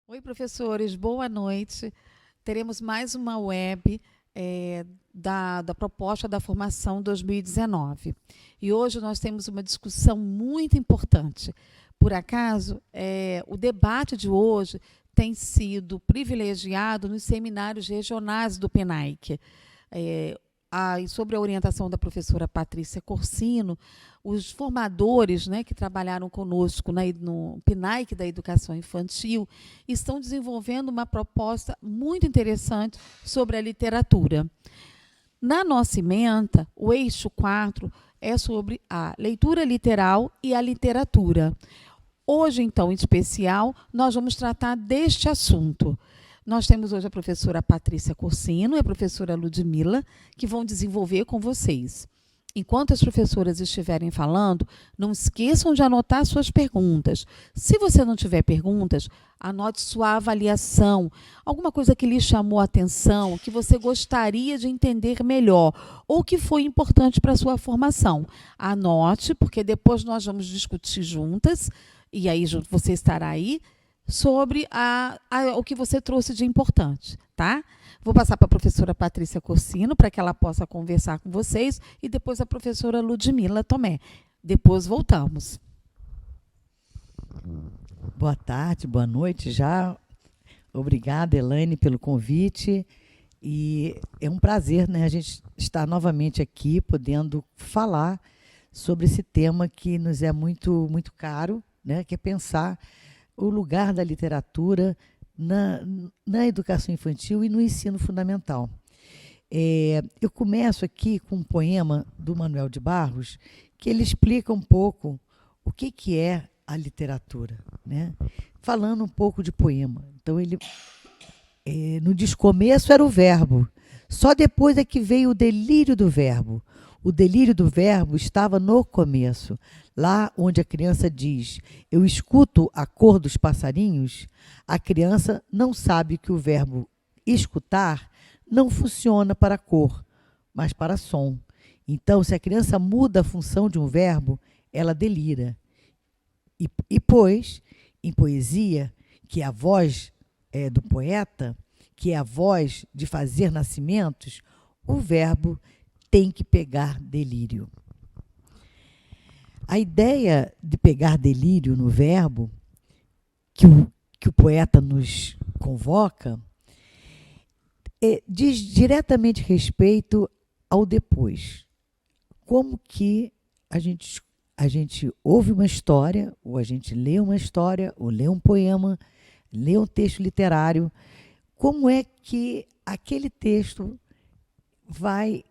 Oi, professores, boa noite. Teremos mais uma web da proposta da formação 2019. E hoje nós temos uma discussão muito importante. Por acaso, o debate de hoje tem sido privilegiado nos seminários regionais do PENAIC. E sobre a orientação da professora Patrícia Corsino, os formadores, né, que trabalharam conosco no PNAEC da Educação Infantil estão desenvolvendo uma proposta muito interessante sobre a literatura. Na nossa ementa, o eixo 4 é sobre a leitura literal e a literatura. Hoje, então, em especial, nós vamos tratar deste assunto. Nós temos hoje a professora Patrícia Corsino e a professora Ludmila, que vão desenvolver com vocês. Enquanto as professoras estiverem falando, não esqueçam de anotar suas perguntas. Se você não tiver perguntas, anote sua avaliação, alguma coisa que lhe chamou a atenção, que você gostaria de entender melhor, ou que foi importante para a sua formação. Anote, porque depois nós vamos discutir juntas, e aí você estará aí, sobre o que você trouxe de importante, tá? Vou passar para a professora Patrícia Corsino, para que ela possa conversar com vocês, e depois a professora Ludmila Tomé. Depois voltamos. Boa tarde, boa noite já. Obrigada, Elaine, pelo convite. E é um prazer, né, a gente estar novamente aqui, podendo falar sobre esse tema que nos é muito, muito caro, né, que é pensar o lugar da literatura na educação infantil e no ensino fundamental. Eu começo aqui com um poema do Manuel de Barros, que ele explica um pouco o que é a literatura, né? Falando um pouco de poema. Então, no descomeço era o verbo, só depois é que veio o delírio do verbo. O delírio do verbo estava no começo, lá onde a criança diz: eu escuto a cor dos passarinhos. A criança não sabe que o verbo escutar não funciona para cor, mas para som. Então, se a criança muda a função de um verbo, ela delira. E pois, em poesia, que é a voz do poeta, que é a voz de fazer nascimentos, o verbo tem que pegar delírio. A ideia de pegar delírio no verbo, que o poeta nos convoca, diz diretamente respeito ao depois. Como que a gente ouve uma história, ou a gente lê uma história, ou lê um poema, lê um texto literário, como é que aquele texto vai...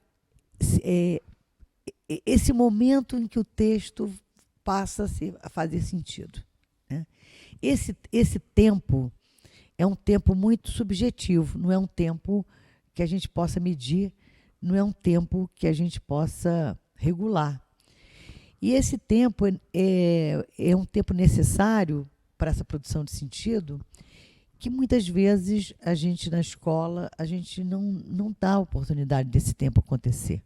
esse momento em que o texto passa a fazer sentido, né? Esse tempo é um tempo muito subjetivo, não é um tempo que a gente possa medir, não é um tempo que a gente possa regular. E esse tempo é um tempo necessário para essa produção de sentido, que muitas vezes a gente na escola, a gente não dá a oportunidade desse tempo acontecer,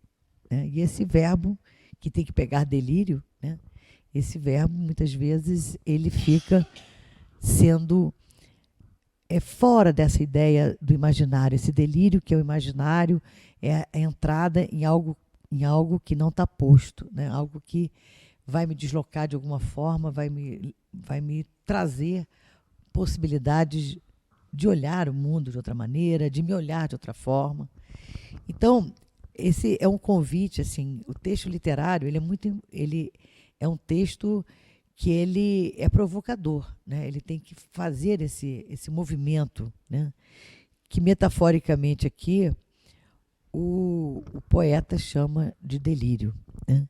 né? E esse verbo que tem que pegar delírio, né? Esse verbo, muitas vezes, ele fica sendo fora dessa ideia do imaginário. Esse delírio que é o imaginário é a entrada em algo que não está posto, né? Algo que vai me deslocar de alguma forma, vai me trazer possibilidades de olhar o mundo de outra maneira, de me olhar de outra forma. Então, esse é um convite, assim, o texto literário, ele é um texto que ele é provocador, né? Ele tem que fazer esse movimento, né? Que metaforicamente aqui o poeta chama de delírio, né?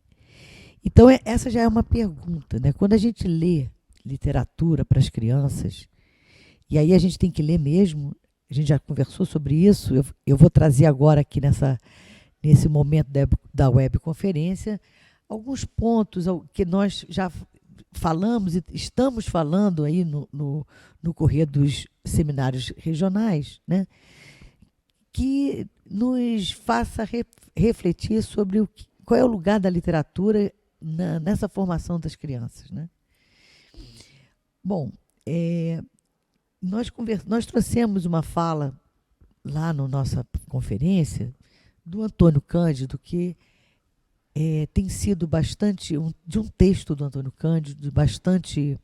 Então, essa já é uma pergunta, né? Quando a gente lê literatura para as crianças, e aí a gente tem que ler mesmo, a gente já conversou sobre isso, eu vou trazer agora aqui nesse momento da webconferência alguns pontos que nós já falamos e estamos falando aí no correr dos seminários regionais, né? Que nos faça refletir sobre qual é o lugar da literatura nessa formação das crianças, né? Bom, nós trouxemos uma fala lá na nossa conferência do Antônio Cândido, que tem sido bastante, de um texto do Antônio Cândido, bastante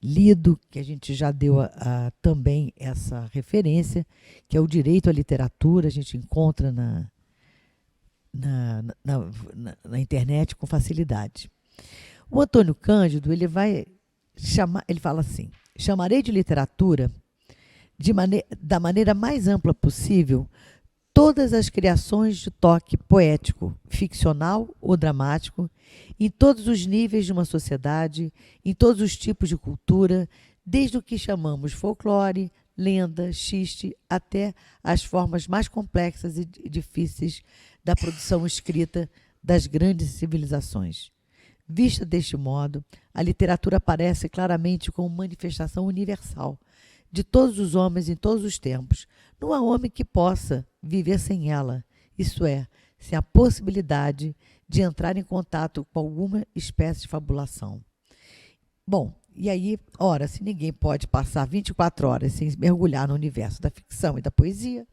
lido, que a gente já deu também essa referência, que é o direito à literatura, a gente encontra na internet com facilidade. O Antônio Cândido, ele fala assim: chamarei de literatura, da maneira mais ampla possível, todas as criações de toque poético, ficcional ou dramático, em todos os níveis de uma sociedade, em todos os tipos de cultura, desde o que chamamos folclore, lenda, xiste, até as formas mais complexas e difíceis da produção escrita das grandes civilizações. Vista deste modo, a literatura aparece claramente como manifestação universal de todos os homens em todos os tempos. Não há homem que possa viver sem ela, isto é, sem a possibilidade de entrar em contato com alguma espécie de fabulação. Bom, e aí, ora, se ninguém pode passar 24 horas sem mergulhar no universo da ficção e da poesia,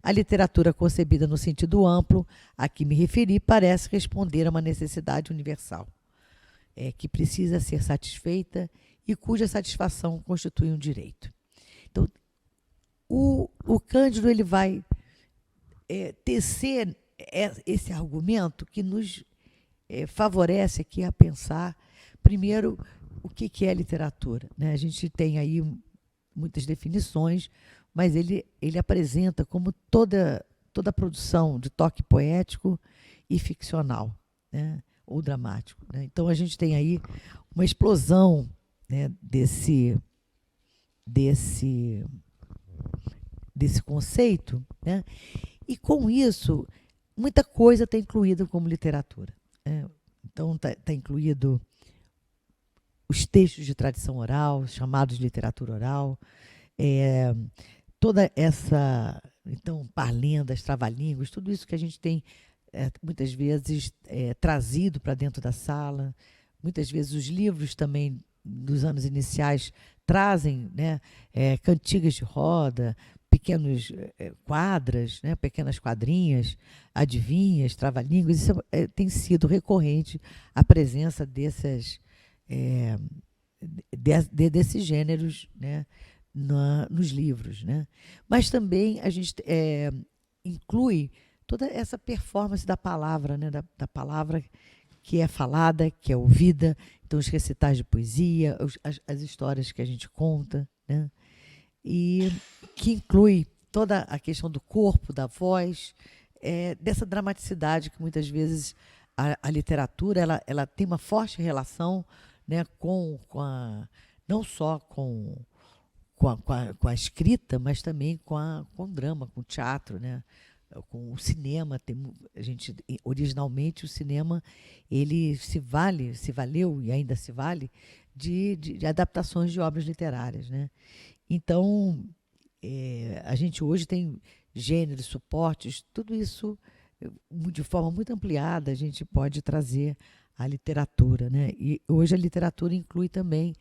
a literatura concebida no sentido amplo a que me referi parece responder a uma necessidade universal, que precisa ser satisfeita e cuja satisfação constitui um direito. Então, o Cândido ele vai tecer esse argumento que nos favorece aqui a pensar, primeiro, o que é literatura, né? A gente tem aí muitas definições, mas ele apresenta como toda produção de toque poético e ficcional, né? Ou dramático, né? Então, a gente tem aí uma explosão, né, desse conceito, né? E, com isso, muita coisa está incluída como literatura, né? Então, está incluído os textos de tradição oral, chamados de literatura oral, toda essa, então, parlendas, trava-línguas, tudo isso que a gente tem, muitas vezes, trazido para dentro da sala. Muitas vezes os livros também, dos anos iniciais, trazem, né, cantigas de roda, pequenos quadras, né, pequenas quadrinhas, adivinhas, trava-línguas. Isso tem sido recorrente, a presença desses gêneros, né, nos livros, né? Mas também a gente inclui toda essa performance da palavra, né, da palavra que é falada, que é ouvida. Então, os recitais de poesia, as histórias que a gente conta, né? E que inclui toda a questão do corpo, da voz, dessa dramaticidade que muitas vezes a literatura ela tem uma forte relação, né, não só com a escrita, mas também com o drama, com o teatro, né? Com o cinema. Originalmente, o cinema ele se valeu e ainda se vale de adaptações de obras literárias, né? Então, a gente hoje tem gêneros, suportes, tudo isso de forma muito ampliada a gente pode trazer a literatura, né? E hoje a literatura inclui também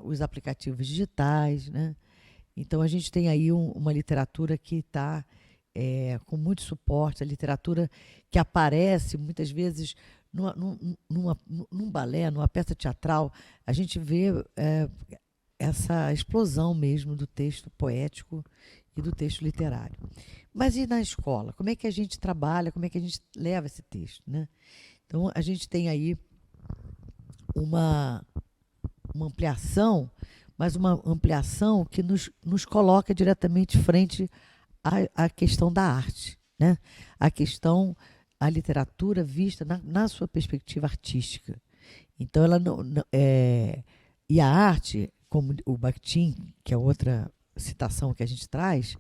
os aplicativos digitais, né? Então, a gente tem aí uma literatura que está com muito suporte, a literatura que aparece muitas vezes num balé, numa peça teatral. A gente vê essa explosão mesmo do texto poético e do texto literário. Mas e na escola? Como é que a gente trabalha, como é que a gente leva esse texto, né? Então, a gente tem aí uma ampliação, mas uma ampliação que nos coloca diretamente frente à questão da arte, né? A literatura vista na sua perspectiva artística. Então, e a arte, como o Bakhtin, que é outra citação que a gente traz,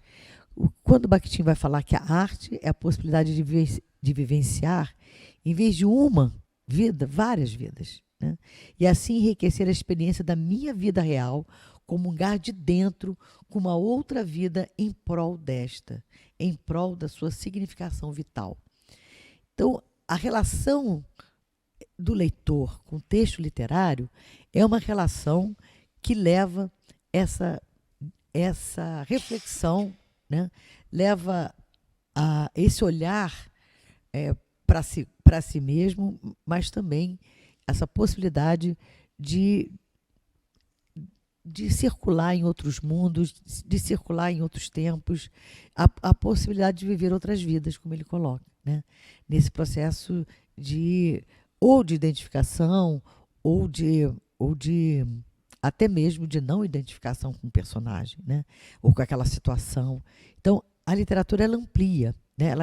quando o Bakhtin vai falar que a arte é a possibilidade de vivenciar, em vez de uma vida, várias vidas, né? E assim enriquecer a experiência da minha vida real, comungar de dentro com uma outra vida em prol em prol da sua significação vital. Então, a relação do leitor com o texto literário é uma relação que leva essa essa reflexão, né, leva a esse olhar para si mesmo, mas também essa possibilidade de, de circular em outros mundos, de circular em outros tempos, a possibilidade de viver outras vidas, como ele coloca, né? Nesse processo ou de identificação, ou de até mesmo de não identificação com o personagem, né? Ou com aquela situação. Então, a literatura ela amplia, né?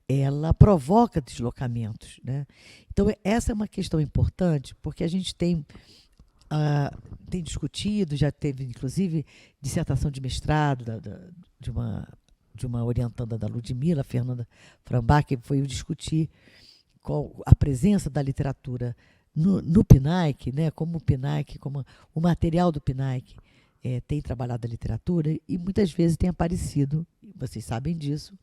Ela provoca deslocamentos, né? Então, essa é uma questão importante, porque a gente tem discutido, já teve, inclusive, dissertação de mestrado de uma orientanda da Ludmila, Fernanda Frambach, que foi discutir a presença da literatura no PNAEC, né? Como o PNAEC, como o material do PNAEC tem trabalhado a literatura e muitas vezes tem aparecido, vocês sabem disso,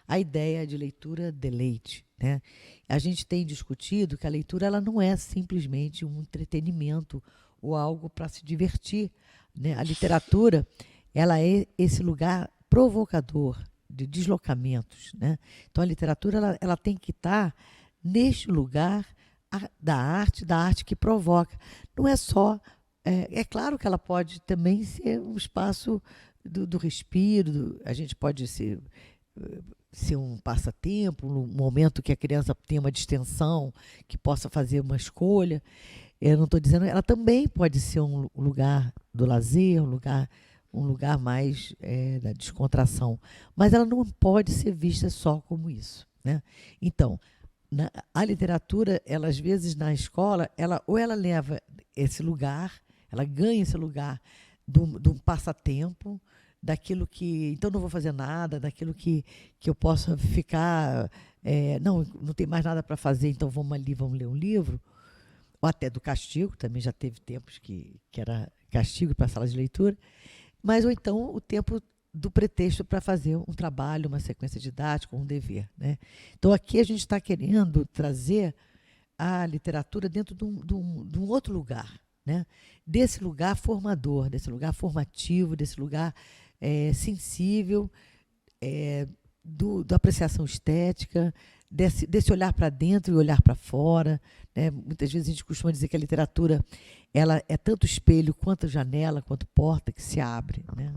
a ideia de leitura deleite, né? A gente tem discutido que a leitura ela não é simplesmente um entretenimento ou algo para se divertir, né? A literatura ela é esse lugar provocador de deslocamentos, né? Então a literatura ela tem que estar neste lugar da arte que provoca. Não é só é claro que ela pode também ser um espaço do respiro, a gente pode ser um passatempo, um momento que a criança tenha uma distensão, que possa fazer uma escolha. Eu não estou dizendo, ela também pode ser um lugar do lazer, um lugar mais da descontração, mas ela não pode ser vista só como isso, né? Então, a literatura, ela às vezes na escola, ou ela leva esse lugar, ela ganha esse lugar de um passatempo, daquilo que, então não vou fazer nada, daquilo que eu possa ficar, não tem mais nada para fazer, então vamos ali, vamos ler um livro, ou até do castigo, também já teve tempos que era castigo para a sala de leitura, mas ou então o tempo do pretexto para fazer um trabalho, uma sequência didática, um dever, né? Então aqui a gente está querendo trazer a literatura dentro de um outro lugar, né? Desse lugar formador, desse lugar formativo, desse lugar sensível, da apreciação estética, desse olhar para dentro e olhar para fora, né? Muitas vezes a gente costuma dizer que a literatura ela é tanto espelho quanto janela, quanto porta que se abre, né?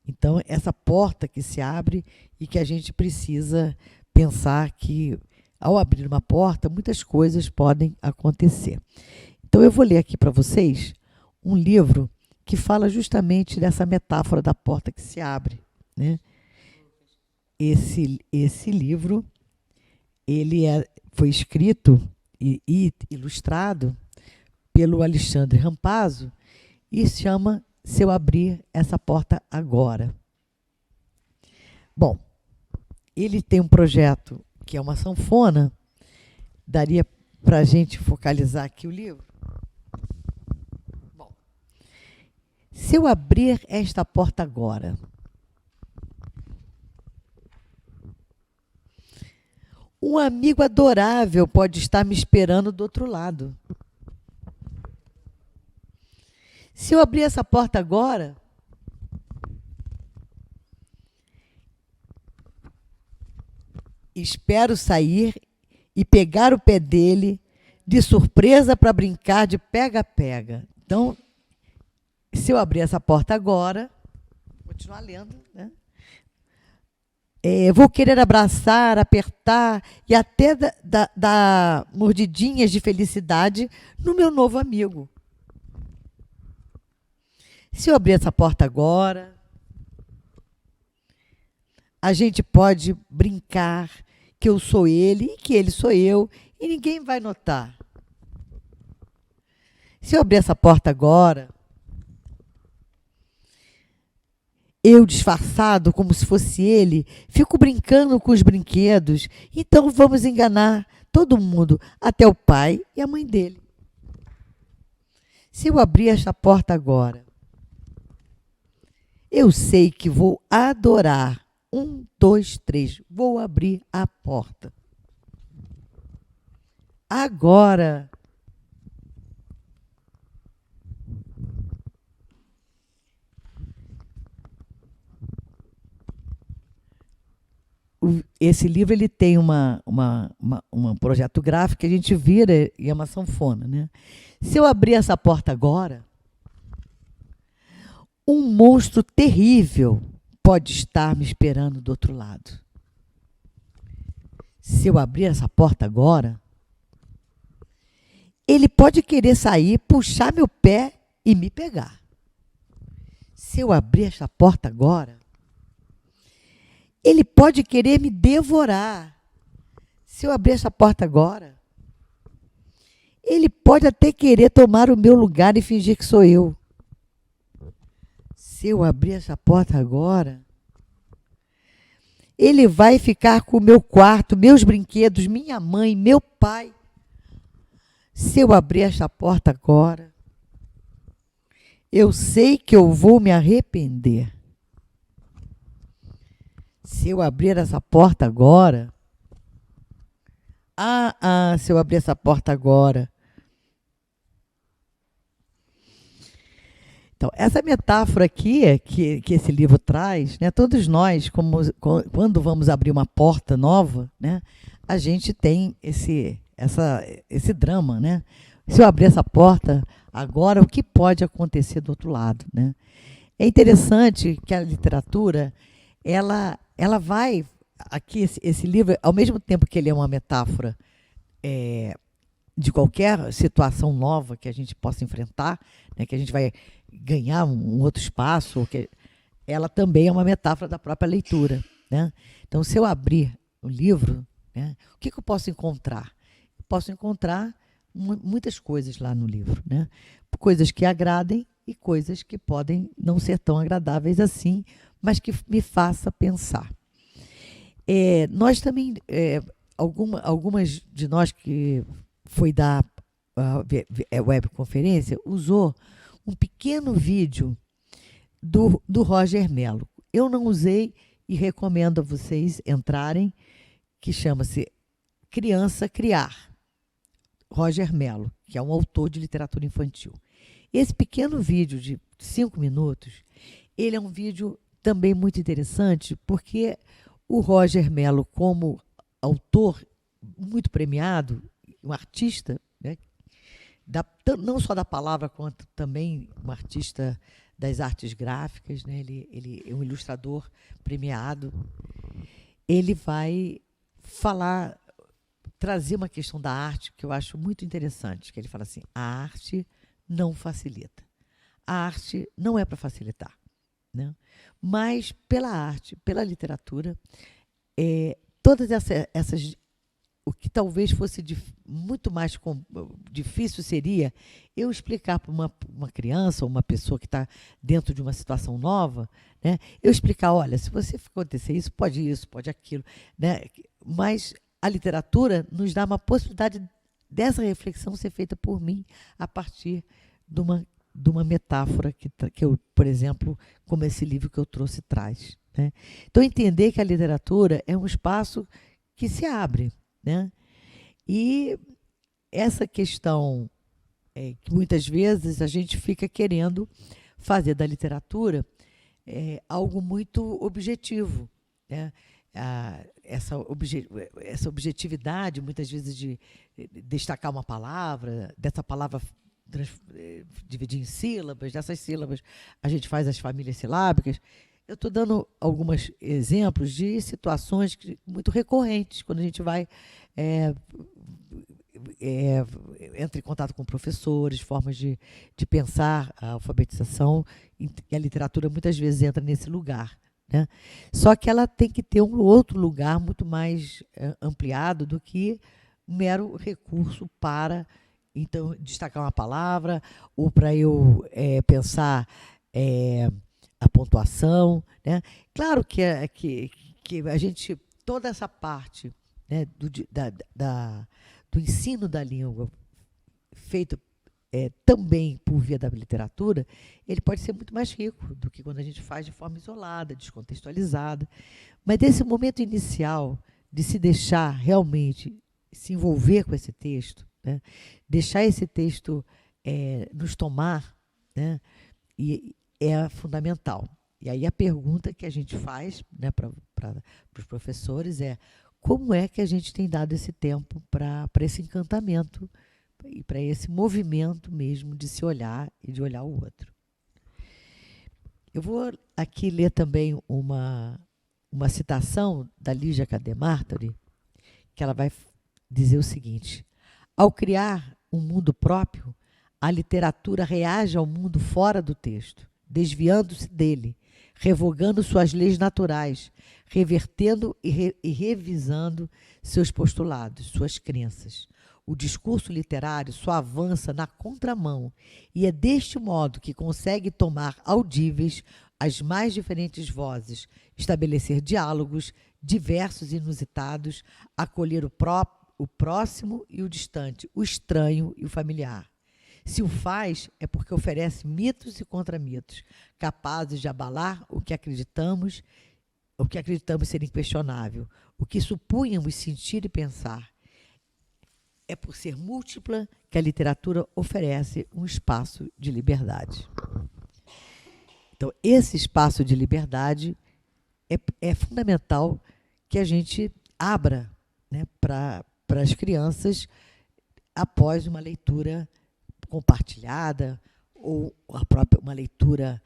Então, essa porta que se abre e que a gente precisa pensar que, ao abrir uma porta, muitas coisas podem acontecer. Então, eu vou ler aqui para vocês um livro que fala justamente dessa metáfora da porta que se abre, né? Esse livro ele foi escrito e ilustrado pelo Alexandre Rampazzo e se chama Se Eu Abrir Essa Porta Agora. Bom, ele tem um projeto que é uma sanfona. Daria para a gente focalizar aqui o livro? Bom, se eu abrir esta porta agora, um amigo adorável pode estar me esperando do outro lado. Se eu abrir essa porta agora, espero sair e pegar o pé dele de surpresa para brincar de pega-pega. Então, se eu abrir essa porta agora, vou continuar lendo, né? Vou querer abraçar, apertar e até dar mordidinhas de felicidade no meu novo amigo. Se eu abrir essa porta agora, a gente pode brincar que eu sou ele e que ele sou eu e ninguém vai notar. Se eu abrir essa porta agora, eu disfarçado como se fosse ele, fico brincando com os brinquedos, então vamos enganar todo mundo, até o pai e a mãe dele. Se eu abrir esta porta agora, eu sei que vou adorar. 1, 2, 3. Vou abrir a porta. Agora. esse livro ele tem um projeto gráfico que a gente vira e é uma sanfona, né? Se eu abrir essa porta agora, um monstro terrível pode estar me esperando do outro lado. Se eu abrir essa porta agora, ele pode querer sair, puxar meu pé e me pegar. Se eu abrir essa porta agora, ele pode querer me devorar. Se eu abrir essa porta agora, ele pode até querer tomar o meu lugar e fingir que sou eu. Se eu abrir essa porta agora, ele vai ficar com o meu quarto, meus brinquedos, minha mãe, meu pai. Se eu abrir essa porta agora, eu sei que eu vou me arrepender. Se eu abrir essa porta agora, se eu abrir essa porta agora. Então, essa metáfora aqui que esse livro traz, né, todos nós, quando vamos abrir uma porta nova, né, a gente tem esse drama, né? Se eu abrir essa porta agora, o que pode acontecer do outro lado, né? É interessante que a literatura, ela vai aqui esse livro, ao mesmo tempo que ele é uma metáfora de qualquer situação nova que a gente possa enfrentar, né, que a gente vai ganhar um outro espaço, ela também é uma metáfora da própria leitura, né? Então, se eu abrir o livro, né, o que eu posso encontrar? Eu posso encontrar muitas coisas lá no livro, né? Coisas que agradem e coisas que podem não ser tão agradáveis assim, mas que me faça pensar. Nós também, algumas de nós que foi dar webconferência, usou um pequeno vídeo do Roger Mello. Eu não usei e recomendo a vocês entrarem, que chama-se Criança Criar, Roger Mello, que é um autor de literatura infantil. Esse pequeno vídeo de 5 minutos, ele é um vídeo também muito interessante, porque o Roger Mello, como autor muito premiado, um artista, né, não só da palavra, quanto também um artista das artes gráficas, né, ele é um ilustrador premiado, ele vai trazer uma questão da arte que eu acho muito interessante, que ele fala assim, a arte não facilita. A arte não é para facilitar, né? Mas pela arte, pela literatura, todas essas o que talvez fosse muito mais difícil seria eu explicar para uma criança ou uma pessoa que está dentro de uma situação nova, né? Eu explicar, olha, se você acontecer isso, pode aquilo, né? Mas a literatura nos dá uma possibilidade dessa reflexão ser feita por mim a partir de uma metáfora que eu, por exemplo, como esse livro que eu trouxe traz, né? Então, entender que a literatura é um espaço que se abre, né? E essa questão que muitas vezes a gente fica querendo fazer da literatura algo muito objetivo, né? Essa objetividade, muitas vezes, de destacar uma palavra, dessa palavra dividir em sílabas, dessas sílabas a gente faz as famílias silábicas. Eu estou dando alguns exemplos de situações muito recorrentes, quando a gente vai entra em contato com professores, formas de pensar a alfabetização, e a literatura muitas vezes entra nesse lugar, né? Só que ela tem que ter um outro lugar muito mais ampliado do que um mero recurso para, então, destacar uma palavra, ou para eu pensar a pontuação, né? Claro que a gente, toda essa parte, né, do ensino da língua feito também por via da literatura, ele pode ser muito mais rico do que quando a gente faz de forma isolada, descontextualizada. Mas esse momento inicial de se deixar realmente se envolver com esse texto, né, deixar esse texto nos tomar, né, é fundamental. E aí a pergunta que a gente faz, né, para os professores é: como é que a gente tem dado esse tempo para esse encantamento e para esse movimento mesmo de se olhar e de olhar o outro? Eu vou aqui ler também uma citação da Lígia Cademartori, que ela vai dizer o seguinte: ao criar um mundo próprio, a literatura reage ao mundo fora do texto, desviando-se dele, revogando suas leis naturais, revertendo e revisando seus postulados, suas crenças. O discurso literário só avança na contramão e é deste modo que consegue tomar audíveis as mais diferentes vozes, estabelecer diálogos diversos e inusitados, acolher o próximo e o distante, o estranho e o familiar. Se o faz, é porque oferece mitos e contramitos, capazes de abalar o que acreditamos ser inquestionável, o que supunhamos sentir e pensar. É por ser múltipla que a literatura oferece um espaço de liberdade. Então, esse espaço de liberdade é fundamental que a gente abra, né, para as crianças após uma leitura compartilhada ou uma leitura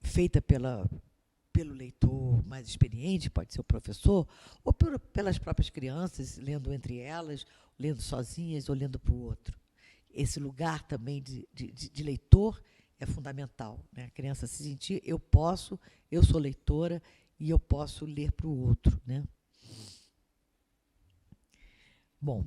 feita pelo leitor mais experiente, pode ser o professor, ou pelas próprias crianças, lendo entre elas, lendo sozinhas ou lendo para o outro. Esse lugar também de leitor é fundamental, né? A criança se sentir, eu sou leitora e eu posso ler para o outro, né? Bom,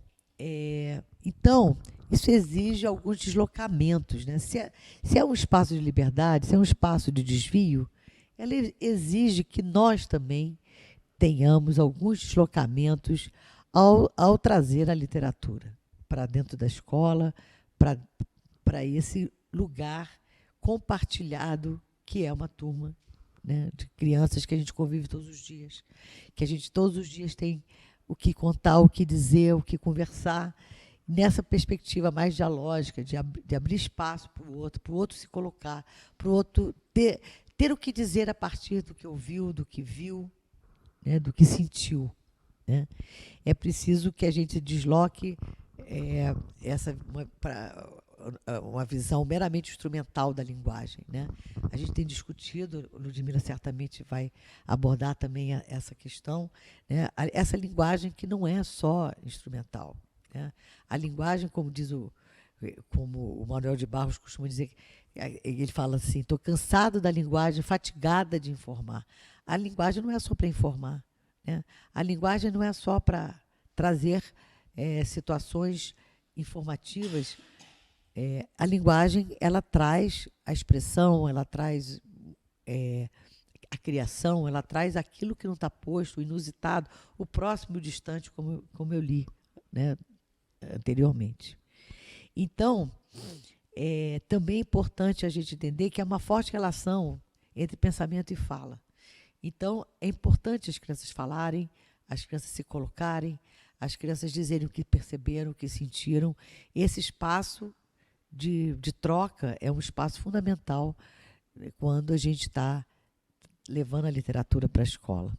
então, isso exige alguns deslocamentos, né? Se é um espaço de liberdade, se é um espaço de desvio, ela exige que nós também tenhamos alguns deslocamentos ao trazer a literatura para dentro da escola, para esse lugar compartilhado que é uma turma, né, de crianças que a gente convive todos os dias, que a gente todos os dias tem o que contar, o que dizer, o que conversar, nessa perspectiva mais dialógica, de abrir espaço para o outro se colocar, para o outro ter o que dizer a partir do que ouviu, do que viu, né, do que sentiu, né? É preciso que a gente desloque uma visão meramente instrumental da linguagem, né? A gente tem discutido, Ludmila certamente vai abordar também essa questão, né? Essa linguagem que não é só instrumental, né? A linguagem, como o Manuel de Barros costuma dizer, ele fala assim: estou cansado da linguagem, fatigada de informar. A linguagem não é só para informar, né? A linguagem não é só para trazer situações informativas. A linguagem, ela traz a expressão, ela traz a criação, ela traz aquilo que não está posto, o inusitado, o próximo e o distante, como eu li, né, anteriormente. Então, também é importante a gente entender que há uma forte relação entre pensamento e fala. Então, é importante as crianças falarem, as crianças se colocarem, as crianças dizerem o que perceberam, o que sentiram. Esse espaço de troca é um espaço fundamental quando a gente está levando a literatura para a escola.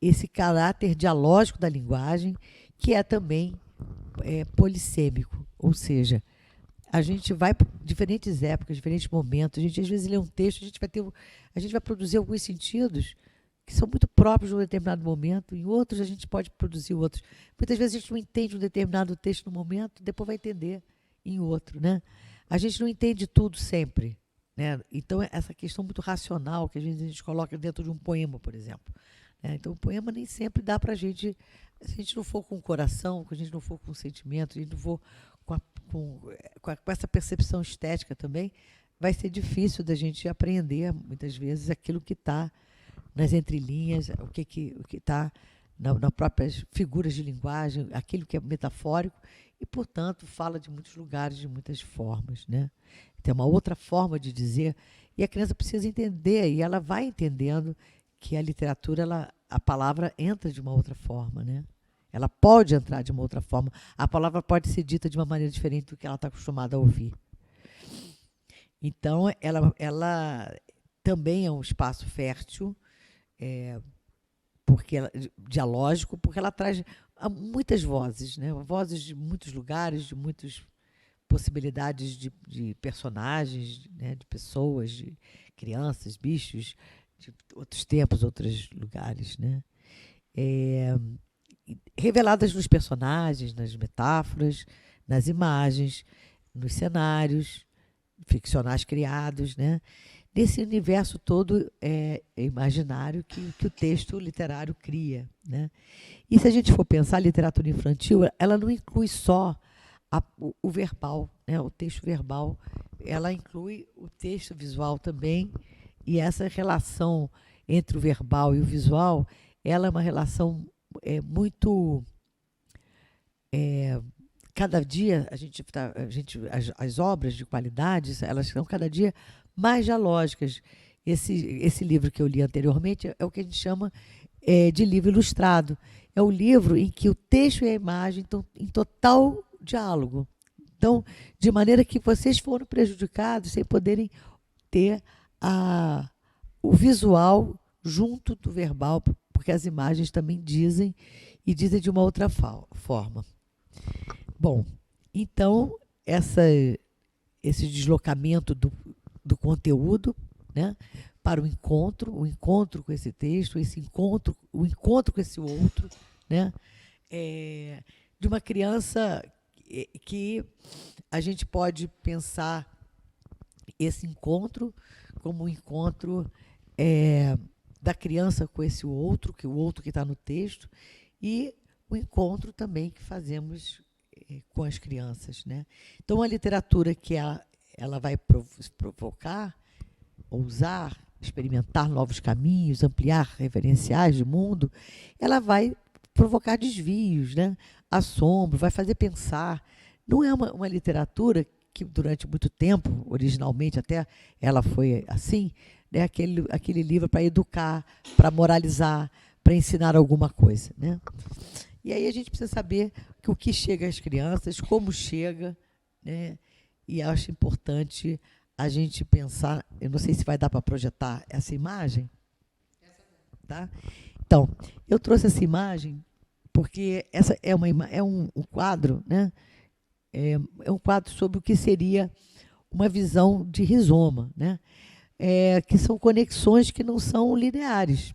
Esse caráter dialógico da linguagem, que é também polissêmico, ou seja, a gente vai por diferentes épocas, diferentes momentos, a gente às vezes lê um texto, a gente vai produzir alguns sentidos que são muito próprios de um determinado momento, em outros a gente pode produzir outros. Muitas vezes a gente não entende um determinado texto no momento, depois vai entender em outro, né? A gente não entende tudo sempre, né? Então, essa questão muito racional que às vezes a gente coloca dentro de um poema, por exemplo, né? Então, o poema nem sempre dá para a gente, se a gente não for com o coração, se a gente não for com o sentimento, se a gente não for com essa percepção estética também, vai ser difícil da gente aprender, muitas vezes, aquilo que está nas entrelinhas, o que está nas próprias figuras de linguagem, aquilo que é metafórico, e, portanto, fala de muitos lugares, de muitas formas, né? Tem uma outra forma de dizer, e a criança precisa entender, e ela vai entendendo que a literatura, a palavra entra de uma outra forma, né? Ela pode entrar de uma outra forma, a palavra pode ser dita de uma maneira diferente do que ela está acostumada a ouvir. Então, ela também é um espaço fértil, porque dialógico, porque ela traz muitas vozes, né? Vozes de muitos lugares, de muitas possibilidades de personagens, né? De pessoas, de crianças, bichos, de outros tempos, outros lugares, né? Reveladas nos personagens, nas metáforas, nas imagens, nos cenários ficcionais criados, né? Nesse universo todo imaginário que o texto literário cria, né? E se a gente for pensar, a literatura infantil, ela não inclui só o verbal, né? O texto verbal, ela inclui o texto visual também, e essa relação entre o verbal e o visual, ela é uma relação muito... cada dia as obras de qualidade, elas são cada dia mais dialógicas. Esse livro que eu li anteriormente é o que a gente chama de livro ilustrado. É o livro em que o texto e a imagem estão em total diálogo. Então, de maneira que vocês foram prejudicados sem poderem ter o visual junto do verbal, porque as imagens também dizem, e dizem de uma outra forma. Bom, então, esse deslocamento do conteúdo, né, para o encontro com esse texto, o encontro com esse outro, né, de uma criança que a gente pode pensar esse encontro como um encontro da criança com esse outro, que o outro que está no texto, e o encontro também que fazemos com as crianças, né? Então, a literatura que ela vai provocar, ousar, experimentar novos caminhos, ampliar referenciais de mundo, ela vai provocar desvios, né? Assombro, vai fazer pensar. Não é uma literatura que, durante muito tempo, originalmente até ela foi assim, né? Aquele livro para educar, para moralizar, para ensinar alguma coisa, né? E aí a gente precisa saber o que chega às crianças, como chega, né? E acho importante a gente pensar, eu não sei se vai dar para projetar essa imagem, tá? Então, eu trouxe essa imagem porque essa é um quadro, né? É um quadro sobre o que seria uma visão de rizoma, né? Que são conexões que não são lineares.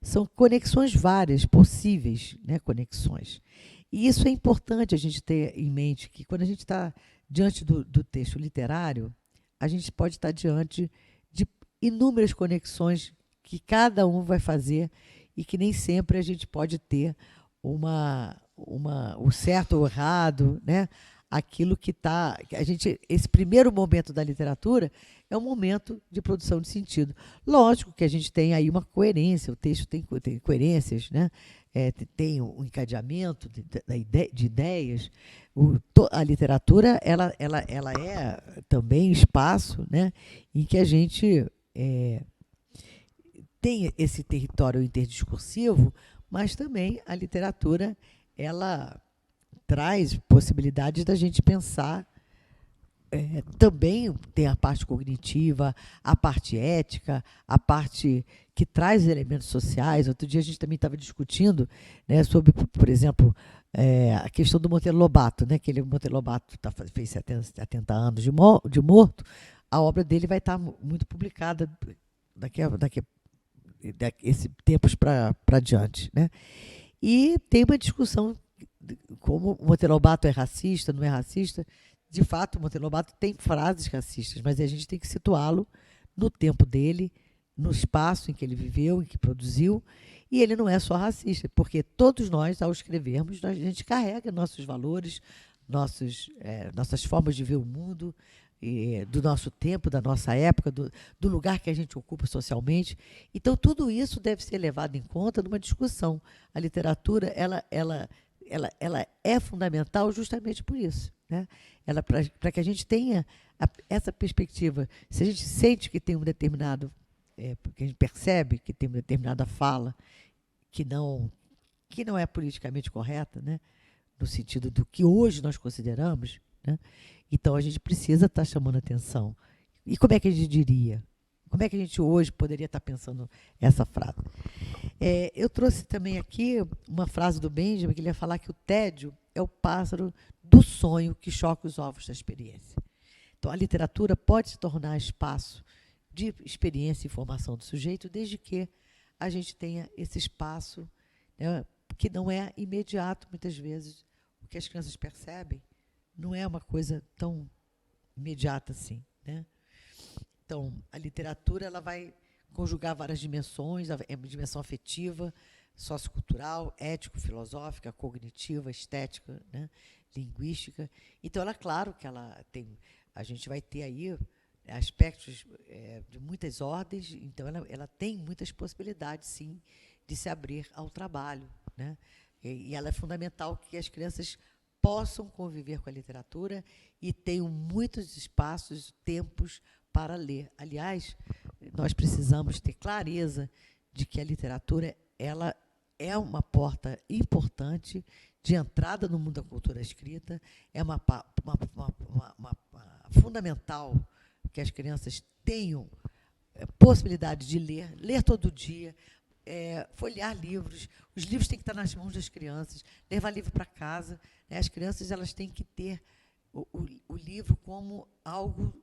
São conexões várias, possíveis, né, conexões. E isso é importante a gente ter em mente, que quando a gente está diante do texto literário, a gente pode estar diante de inúmeras conexões que cada um vai fazer e que nem sempre a gente pode ter o certo ou o errado, né? Aquilo que está... Esse primeiro momento da literatura é um momento de produção de sentido. Lógico que a gente tem aí uma coerência, o texto tem coerências, né? Tem um encadeamento de ideias. A literatura ela é também espaço, né, em que a gente tem esse território interdiscursivo, mas também a literatura ela traz possibilidades da gente pensar. Também tem a parte cognitiva, a parte ética, a parte que traz elementos sociais. Outro dia a gente também estava discutindo, né, sobre, por exemplo, a questão do Monteiro Lobato, né, que o Monteiro Lobato fez 70 anos de morto. A obra dele vai estar muito publicada daqui esse tempos para diante, né? E tem uma discussão como o Monteiro Lobato é racista, não é racista. De fato, o Monteiro Lobato tem frases racistas, mas a gente tem que situá-lo no tempo dele, no espaço em que ele viveu, em que produziu, e ele não é só racista, porque todos nós, ao escrevermos, a gente carrega nossos valores, nossas formas de ver o mundo, do nosso tempo, da nossa época, do lugar que a gente ocupa socialmente. Então, tudo isso deve ser levado em conta numa discussão. A literatura, ela é fundamental justamente por isso, né? Para que a gente tenha essa perspectiva. Se a gente sente que tem um determinado, porque a gente percebe que tem uma determinada fala que não é politicamente correta, né, no sentido do que hoje nós consideramos, né, então a gente precisa estar chamando atenção. E como é que a gente diria? Como é que a gente hoje poderia estar pensando essa frase? Eu trouxe também aqui uma frase do Benjamin, que ele ia falar que o tédio é o pássaro do sonho que choca os ovos da experiência. Então, a literatura pode se tornar espaço de experiência e formação do sujeito, desde que a gente tenha esse espaço, né, que não é imediato, muitas vezes. O que as crianças percebem não é uma coisa tão imediata assim, né? Então, a literatura ela vai conjugar várias dimensões, a dimensão afetiva, sociocultural, ético-filosófica, cognitiva, estética, né, linguística. Então, ela, claro que ela tem, a gente vai ter aí aspectos de muitas ordens, então ela tem muitas possibilidades, sim, de se abrir ao trabalho, né? E ela é fundamental que as crianças possam conviver com a literatura e tenham muitos espaços, tempos para ler. Aliás, nós precisamos ter clareza de que a literatura ela é uma porta importante de entrada no mundo da cultura escrita, é uma fundamental que as crianças tenham possibilidade de ler todo dia, folhear livros. Os livros têm que estar nas mãos das crianças, levar livro para casa, né? As crianças elas têm que ter o livro como algo,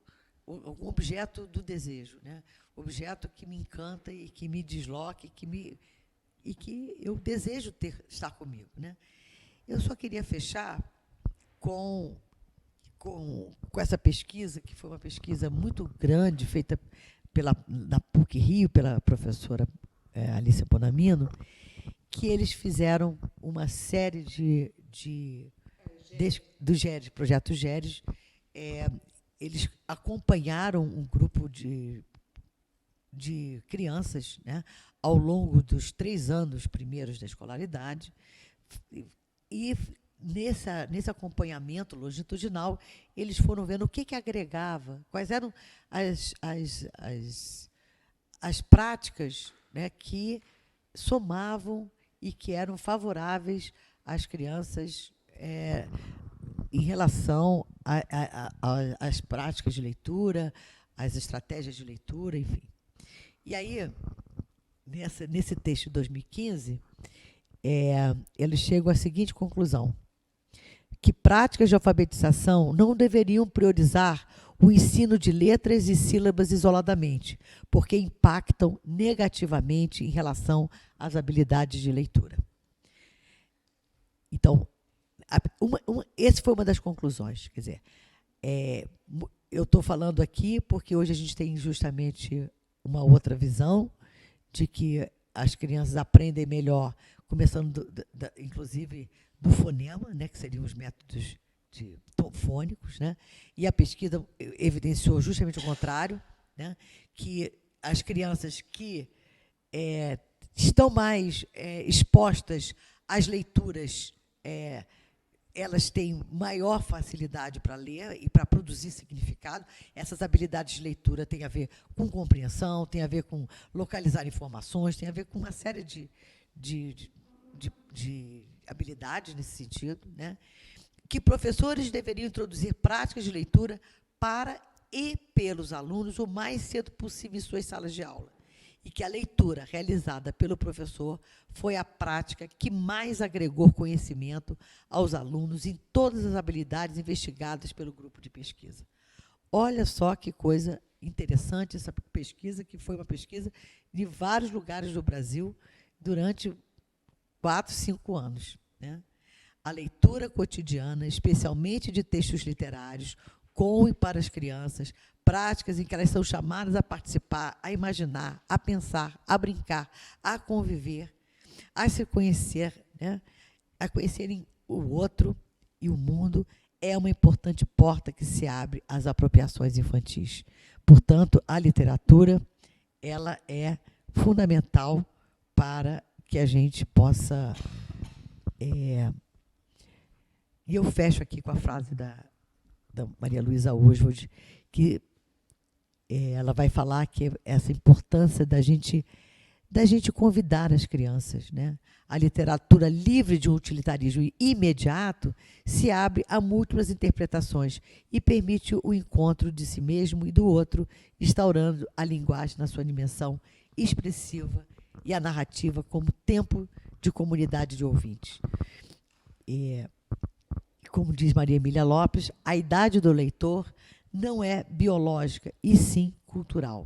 um objeto do desejo, né? Objeto que me encanta e que me desloque, e que eu desejo estar comigo, né? Eu só queria fechar com essa pesquisa, que foi uma pesquisa muito grande, feita na PUC-Rio, pela professora Alicia Bonamino, que eles fizeram uma série do GERES, Projeto GERES. Eles acompanharam um grupo de crianças, né, ao longo dos 3 anos primeiros da escolaridade, e nesse acompanhamento longitudinal, eles foram vendo o que agregava, quais eram as práticas, né, que somavam e que eram favoráveis às crianças em relação às práticas de leitura, às estratégias de leitura, enfim. E aí, nesse texto de 2015, eles chegam à seguinte conclusão: que práticas de alfabetização não deveriam priorizar o ensino de letras e sílabas isoladamente, porque impactam negativamente em relação às habilidades de leitura. Então, essa foi uma das conclusões. Quer dizer, eu estou falando aqui porque hoje a gente tem justamente uma outra visão de que as crianças aprendem melhor, começando, inclusive, do fonema, né, que seriam os métodos fônicos, né? E a pesquisa evidenciou justamente o contrário, né? Que as crianças que estão mais expostas às leituras, elas têm maior facilidade para ler e para produzir significado. Essas habilidades de leitura têm a ver com compreensão, têm a ver com localizar informações, têm a ver com uma série de habilidades nesse sentido, né? Que professores deveriam introduzir práticas de leitura para e pelos alunos o mais cedo possível em suas salas de aula. E que a leitura realizada pelo professor foi a prática que mais agregou conhecimento aos alunos em todas as habilidades investigadas pelo grupo de pesquisa. Olha só que coisa interessante essa pesquisa, que foi uma pesquisa de vários lugares do Brasil durante 4, 5 anos, né? A leitura cotidiana, especialmente de textos literários, com e para as crianças, práticas em que elas são chamadas a participar, a imaginar, a pensar, a brincar, a conviver, a se conhecer, né? A conhecerem o outro e o mundo, é uma importante porta que se abre às apropriações infantis. Portanto, a literatura ela é fundamental para que a gente possa... E eu fecho aqui com a frase da Maria Luísa Oswald, que ela vai falar que essa importância da gente da gente convidar as crianças, né? A literatura livre de um utilitarismo imediato se abre a múltiplas interpretações e permite o encontro de si mesmo e do outro, instaurando a linguagem na sua dimensão expressiva e a narrativa como tempo de comunidade de ouvintes. E, como diz Maria Emília Lopes, a idade do leitor não é biológica, e sim cultural.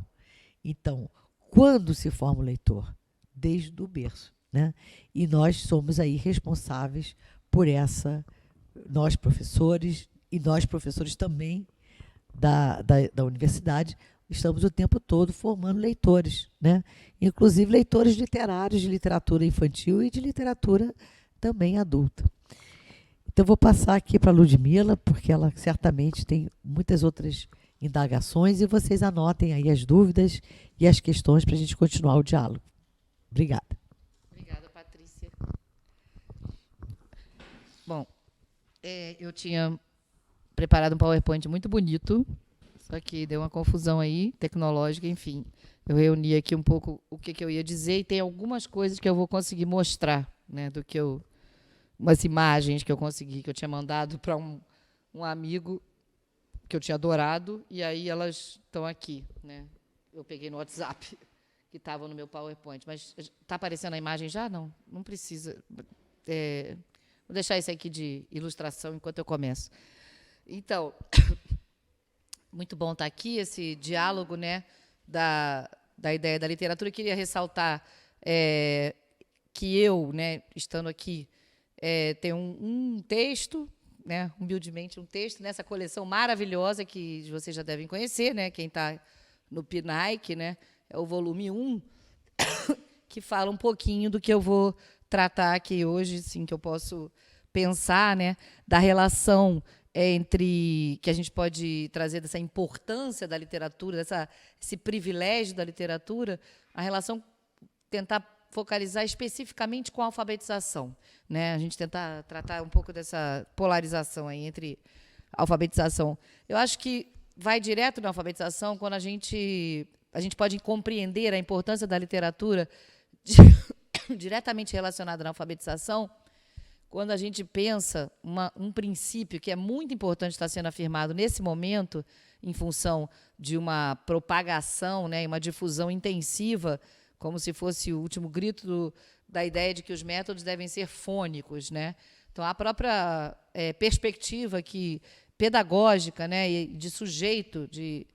Então, quando se forma o leitor? Desde o berço, né? E nós somos aí responsáveis por essa, nós professores, e nós professores também da universidade, estamos o tempo todo formando leitores, né? Inclusive leitores literários de literatura infantil e de literatura também adulta. Então, vou passar aqui para a Ludmila, porque ela certamente tem muitas outras indagações, e vocês anotem aí as dúvidas e as questões para a gente continuar o diálogo. Obrigada. Obrigada, Patrícia. Bom, eu tinha preparado um PowerPoint muito bonito, só que deu uma confusão aí, tecnológica, enfim. Eu reuni aqui um pouco o que eu ia dizer, e tem algumas coisas que eu vou conseguir mostrar, né, umas imagens que eu consegui, que eu tinha mandado para um amigo que eu tinha adorado, e aí elas estão aqui, né? Eu peguei no WhatsApp, que estavam no meu PowerPoint. Mas está aparecendo a imagem já? Não, não precisa. Vou deixar isso aqui de ilustração enquanto eu começo. Então, muito bom estar aqui, esse diálogo, né, da ideia da literatura. Eu queria ressaltar que eu, né, estando aqui, tenho um texto, né, humildemente um texto, nessa coleção maravilhosa que vocês já devem conhecer, né, quem está no PNAEC, né, é o volume 1, que fala um pouquinho do que eu vou tratar aqui hoje, sim, que eu posso pensar, né, da relação entre, que a gente pode trazer dessa importância da literatura, esse privilégio da literatura, a relação, tentar focalizar especificamente com a alfabetização, né? A gente tentar tratar um pouco dessa polarização aí entre alfabetização. Eu acho que vai direto na alfabetização quando a gente pode compreender a importância da literatura diretamente relacionada na alfabetização, quando a gente pensa um princípio que é muito importante estar sendo afirmado nesse momento, em função de uma propagação, né, e uma difusão intensiva, como se fosse o último grito da ideia de que os métodos devem ser fônicos, né? Então, a própria perspectiva pedagógica, né, e de sujeito, de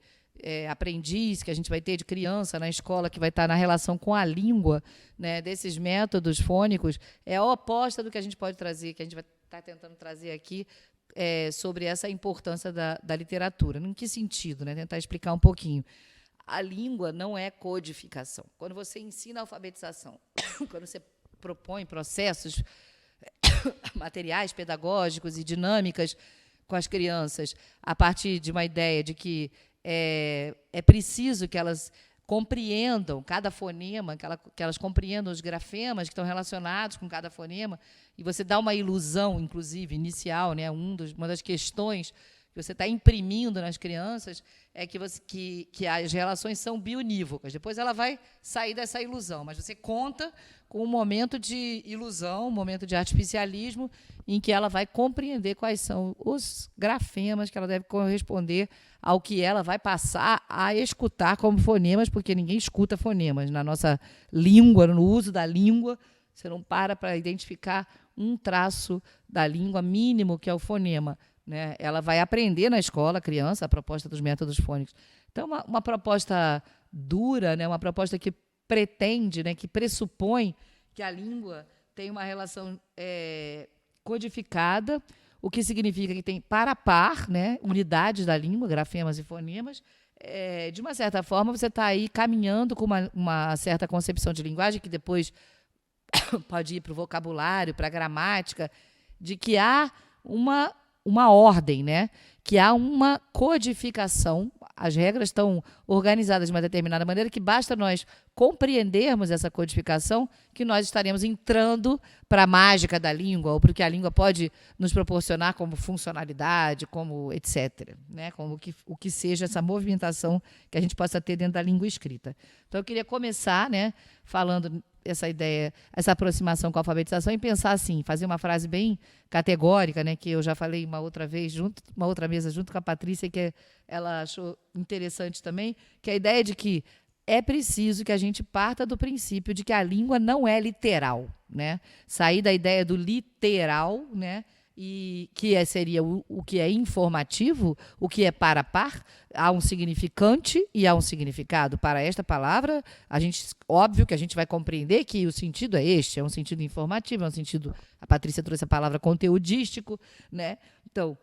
aprendiz que a gente vai ter, de criança na escola, que vai estar na relação com a língua, né, desses métodos fônicos, é a oposta do que a gente pode trazer, que a gente vai estar tentando trazer aqui, sobre essa importância da literatura. Em que sentido? Né? Tentar explicar um pouquinho. A língua não é codificação. Quando você ensina a alfabetização, quando você propõe processos materiais, pedagógicos e dinâmicas com as crianças, a partir de uma ideia de que é preciso que elas compreendam cada fonema, que elas compreendam os grafemas que estão relacionados com cada fonema, e você dá uma ilusão, inclusive, inicial, né, uma das questões que você está imprimindo nas crianças é que as relações são bionívocas. Depois ela vai sair dessa ilusão, mas você conta com um momento de ilusão, um momento de artificialismo, em que ela vai compreender quais são os grafemas que ela deve corresponder ao que ela vai passar a escutar como fonemas, porque ninguém escuta fonemas. Na nossa língua, no uso da língua, você não para identificar um traço da língua mínimo, que é o fonema. Né? Ela vai aprender na escola, a criança, a proposta dos métodos fônicos. Então, uma proposta dura, né? Uma proposta que pretende, né? Que pressupõe que a língua tem uma relação codificada, o que significa que tem par a par, né? Unidades da língua, grafemas e fonemas. De uma certa forma, você está aí caminhando com uma certa concepção de linguagem, que depois pode ir para o vocabulário, para a gramática, de que há uma ordem, né, que há uma codificação, as regras estão organizadas de uma determinada maneira que basta nós compreendermos essa codificação que nós estaremos entrando para a mágica da língua, ou para o que a língua pode nos proporcionar como funcionalidade, como etc., né? Como o que seja essa movimentação que a gente possa ter dentro da língua escrita. Então, eu queria começar, né, falando essa ideia, essa aproximação com a alfabetização e pensar assim, fazer uma frase bem categórica, né, que eu já falei uma outra vez, uma outra mesa junto com a Patrícia, que ela achou interessante também, que é a ideia de que é preciso que a gente parta do princípio de que a língua não é literal, né? Sair da ideia do literal, né? E que seria o que é informativo, o que é para par, há um significante e há um significado. Para esta palavra, óbvio que a gente vai compreender que o sentido é este, é um sentido informativo, é um sentido, a Patrícia trouxe a palavra conteudístico, né? Então,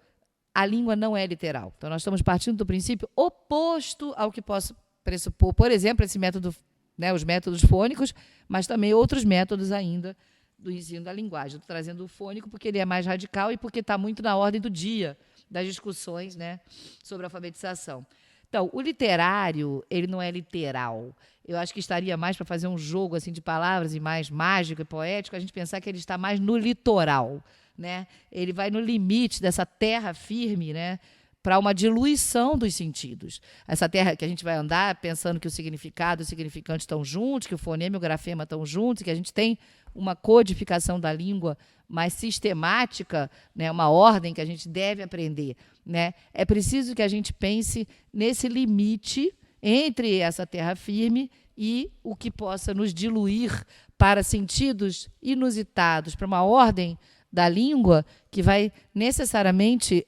a língua não é literal. Então, nós estamos partindo do princípio oposto ao que posso pressupor, por exemplo, esse método, né, os métodos fônicos, mas também outros métodos ainda do ensino da linguagem. Estou trazendo o fônico porque ele é mais radical e porque está muito na ordem do dia das discussões, né, sobre a alfabetização. Então, o literário, ele não é literal. Eu acho que estaria mais para fazer um jogo assim de palavras e mais mágico e poético, a gente pensar que ele está mais no litoral, né? Ele vai no limite dessa terra firme, né, para uma diluição dos sentidos. Essa terra que a gente vai andar pensando que o significado e o significante estão juntos, que o fonema e o grafema estão juntos, que a gente tem uma codificação da língua mais sistemática, né, uma ordem que a gente deve aprender, né? É preciso que a gente pense nesse limite entre essa terra firme e o que possa nos diluir para sentidos inusitados, para uma ordem da língua que vai necessariamente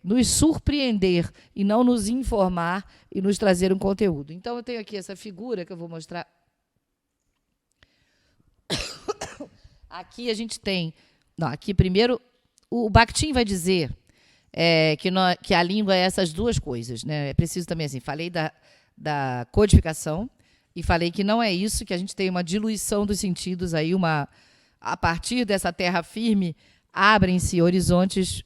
nos surpreender e não nos informar e nos trazer um conteúdo. Então, eu tenho aqui essa figura que eu vou mostrar. Aqui a gente tem... Não, aqui primeiro, o Bakhtin vai dizer que a língua é essas duas coisas, né? É preciso também, assim, falei da codificação e falei que não é isso, que a gente tem uma diluição dos sentidos, aí a partir dessa terra firme, abrem-se horizontes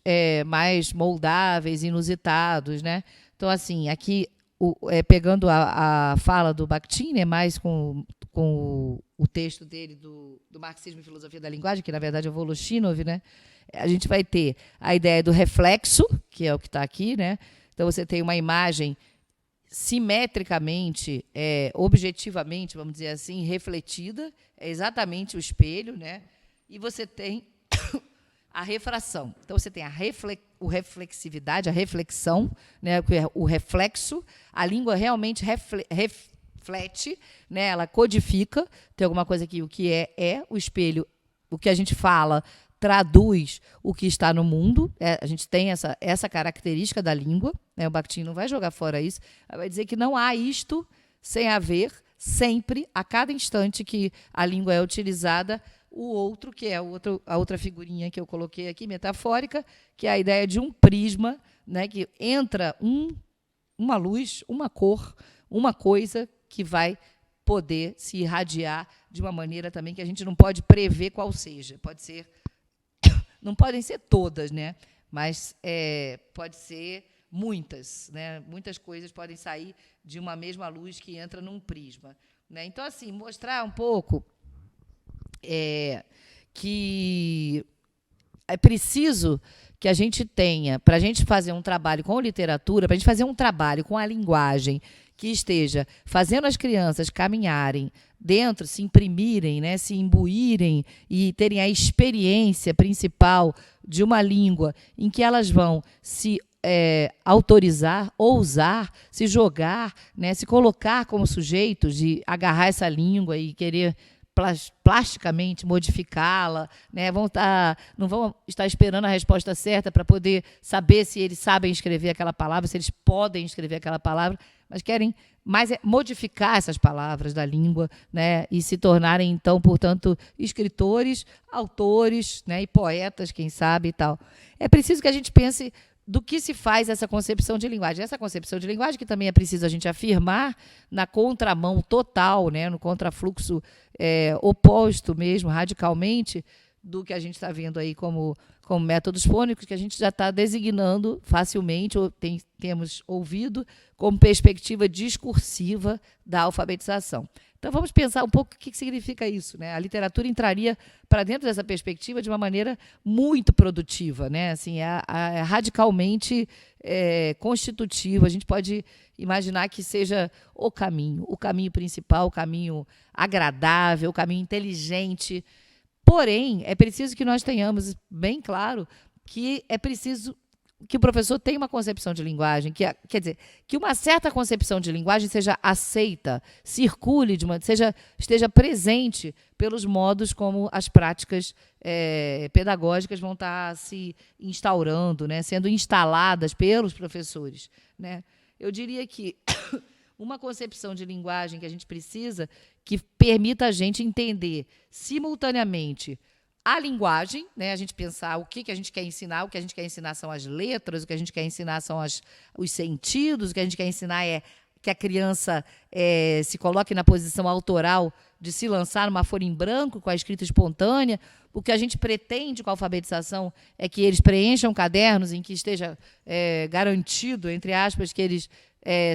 mais moldáveis, inusitados, né? Então, assim, aqui, pegando a fala do Bakhtin, né, mais com o texto dele do Marxismo e Filosofia da Linguagem, que, na verdade, é o Voloshinov, né? A gente vai ter a ideia do reflexo, que é o que está aqui, né? Então, você tem uma imagem simetricamente, objetivamente, vamos dizer assim, refletida, é exatamente o espelho, né? E você tem a refração. Então, você tem a reflexividade, a reflexão, né, o reflexo. A língua realmente reflete, né, ela codifica. Tem alguma coisa aqui, o que é o espelho, o que a gente fala traduz o que está no mundo. A gente tem essa característica da língua, né, o Bakhtin não vai jogar fora isso, vai dizer que não há isto sem haver, sempre, a cada instante que a língua é utilizada, o outro, que é a outra figurinha que eu coloquei aqui, metafórica, que é a ideia de um prisma, né, que entra uma luz, uma cor, uma coisa que vai poder se irradiar de uma maneira também que a gente não pode prever qual seja. Pode ser, não podem ser todas, né, mas pode ser muitas, né? Muitas coisas podem sair de uma mesma luz que entra num prisma, né? Então, assim, mostrar um pouco que é preciso que a gente tenha, para a gente fazer um trabalho com literatura, para a gente fazer um trabalho com a linguagem que esteja fazendo as crianças caminharem dentro, se imprimirem, né, se imbuírem e terem a experiência principal de uma língua em que elas vão se autorizar, ousar, se jogar, né, se colocar como sujeitos de agarrar essa língua e querer plasticamente modificá-la, né? Não vão estar esperando a resposta certa para poder saber se eles sabem escrever aquela palavra, se eles podem escrever aquela palavra, mas querem mais modificar essas palavras da língua, né? E se tornarem, então, portanto, escritores, autores, né? E poetas, quem sabe e tal. É preciso que a gente pense do que se faz essa concepção de linguagem. Essa concepção de linguagem que também é preciso a gente afirmar na contramão total, né, no contrafluxo oposto mesmo, radicalmente, do que a gente está vendo aí como métodos fônicos, que a gente já está designando facilmente, ou temos ouvido, como perspectiva discursiva da alfabetização. Então, vamos pensar um pouco o que significa isso, né? A literatura entraria para dentro dessa perspectiva de uma maneira muito produtiva, né? Assim, é radicalmente constitutiva. A gente pode imaginar que seja o caminho principal, o caminho agradável, o caminho inteligente. Porém, é preciso que nós tenhamos bem claro que é preciso que o professor tenha uma concepção de linguagem, quer dizer, que uma certa concepção de linguagem seja aceita, circule, esteja presente pelos modos como as práticas pedagógicas vão estar se instaurando, né, sendo instaladas pelos professores, né? Eu diria que uma concepção de linguagem que a gente precisa que permita a gente entender simultaneamente a linguagem, né? A gente pensar o que a gente quer ensinar. O que a gente quer ensinar são as letras, o que a gente quer ensinar são os sentidos, o que a gente quer ensinar é que a criança se coloque na posição autoral de se lançar numa folha em branco com a escrita espontânea. O que a gente pretende com a alfabetização é que eles preencham cadernos em que esteja garantido, entre aspas, que eles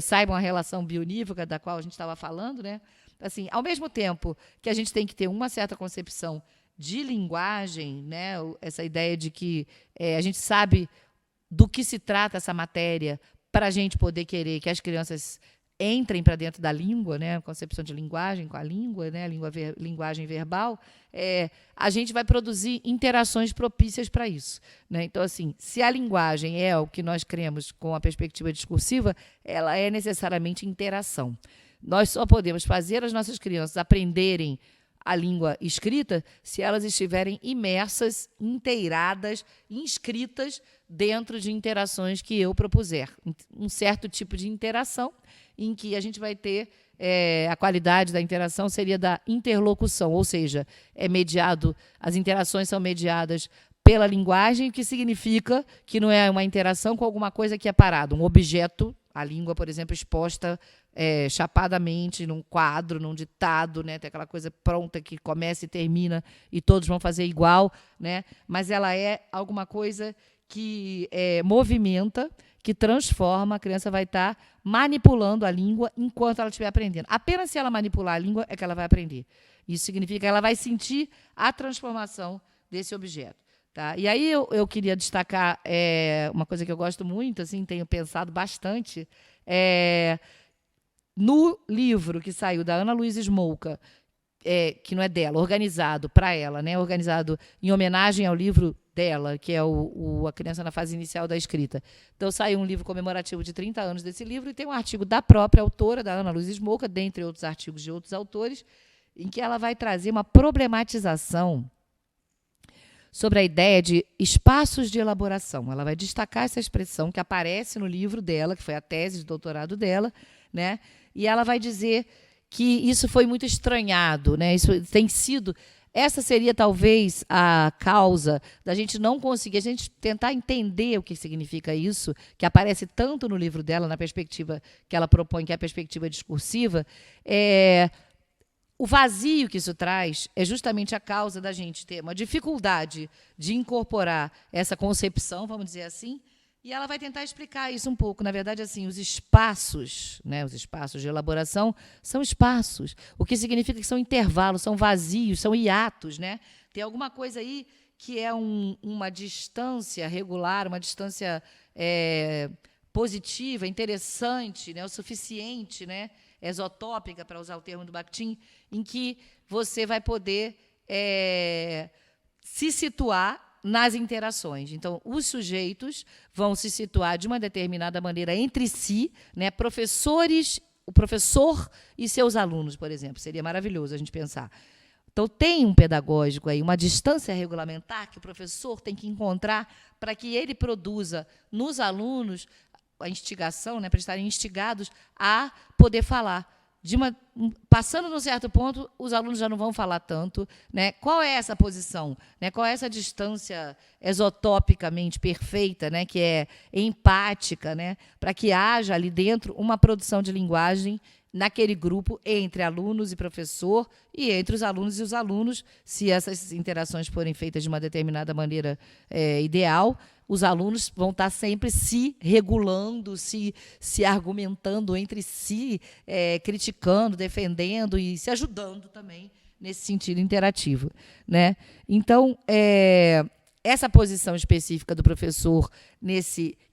saibam a relação bionívoca da qual a gente estava falando, né? Assim, ao mesmo tempo que a gente tem que ter uma certa concepção de linguagem, né? Essa ideia de que a gente sabe do que se trata essa matéria para a gente poder querer que as crianças entrem para dentro da língua, né? A concepção de linguagem com a língua, né? Linguagem verbal, a gente vai produzir interações propícias para isso, né? Então, assim, se a linguagem é o que nós cremos com a perspectiva discursiva, ela é necessariamente interação. Nós só podemos fazer as nossas crianças aprenderem a língua escrita se elas estiverem imersas, inteiradas, inscritas dentro de interações que eu propuser. Um certo tipo de interação em que a gente vai ter a qualidade da interação seria da interlocução, ou seja, as interações são mediadas pela linguagem, o que significa que não é uma interação com alguma coisa que é parada, um objeto, a língua, por exemplo, exposta chapadamente num quadro, num ditado, né? Tem aquela coisa pronta que começa e termina e todos vão fazer igual, né? Mas ela é alguma coisa que movimenta, que transforma, a criança vai estar manipulando a língua enquanto ela estiver aprendendo. Apenas se ela manipular a língua é que ela vai aprender. Isso significa que ela vai sentir a transformação desse objeto. Tá? E aí eu queria destacar uma coisa que eu gosto muito, assim, tenho pensado bastante, no livro que saiu da Ana Luísa Smolka, que não é dela, organizado para ela, né? Organizado em homenagem ao livro dela, que é A Criança na Fase Inicial da Escrita. Então, saiu um livro comemorativo de 30 anos desse livro, e tem um artigo da própria autora, da Ana Luísa Smolka, dentre outros artigos de outros autores, em que ela vai trazer uma problematização sobre a ideia de espaços de elaboração. Ela vai destacar essa expressão que aparece no livro dela, que foi a tese de doutorado dela, né? E ela vai dizer que isso foi muito estranhado, né? Isso tem sido... Essa seria, talvez, a causa da gente não conseguir, a gente tentar entender o que significa isso, que aparece tanto no livro dela, na perspectiva que ela propõe, que é a perspectiva discursiva. O vazio que isso traz é justamente a causa da gente ter uma dificuldade de incorporar essa concepção, vamos dizer assim, e ela vai tentar explicar isso um pouco. Na verdade, assim, os espaços, né, os espaços de elaboração são espaços, o que significa que são intervalos, são vazios, são hiatos, né? Tem alguma coisa aí que é uma distância regular, uma distância positiva, interessante, né, o suficiente, né, exotópica, para usar o termo do Bakhtin, em que você vai poder se situar nas interações. Então, os sujeitos vão se situar de uma determinada maneira entre si, né? O professor e seus alunos, por exemplo. Seria maravilhoso a gente pensar. Então, tem um pedagógico aí, uma distância regulamentar que o professor tem que encontrar para que ele produza nos alunos a instigação, né, para estarem instigados a poder falar. Passando de um certo ponto, os alunos já não vão falar tanto, né? Qual é essa posição? Né? Qual é essa distância exotopicamente perfeita, né? Que é empática, né? Para que haja ali dentro uma produção de linguagem naquele grupo, entre alunos e professor, e entre os alunos, se essas interações forem feitas de uma determinada maneira ideal, os alunos vão estar sempre se regulando, se argumentando entre si, criticando, defendendo e se ajudando também nesse sentido interativo, né? Então, essa posição específica do professor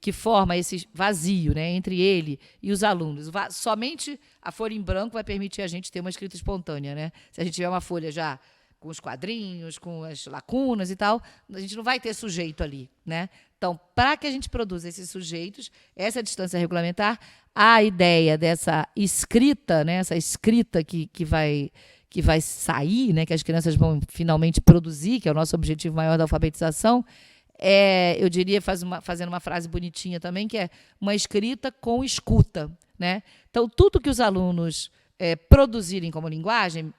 que forma esse vazio, né, entre ele e os alunos. Somente a folha em branco vai permitir a gente ter uma escrita espontânea, né? Se a gente tiver uma folha já com os quadrinhos, com as lacunas e tal, a gente não vai ter sujeito ali, né? Então, para que a gente produza esses sujeitos, essa distância regulamentar, a ideia dessa escrita, né, essa escrita que vai sair, né, que as crianças vão finalmente produzir, que é o nosso objetivo maior da alfabetização, eu diria, fazendo uma frase bonitinha também, que é uma escrita com escuta, né? Então, tudo que os alunos produzirem como linguagem,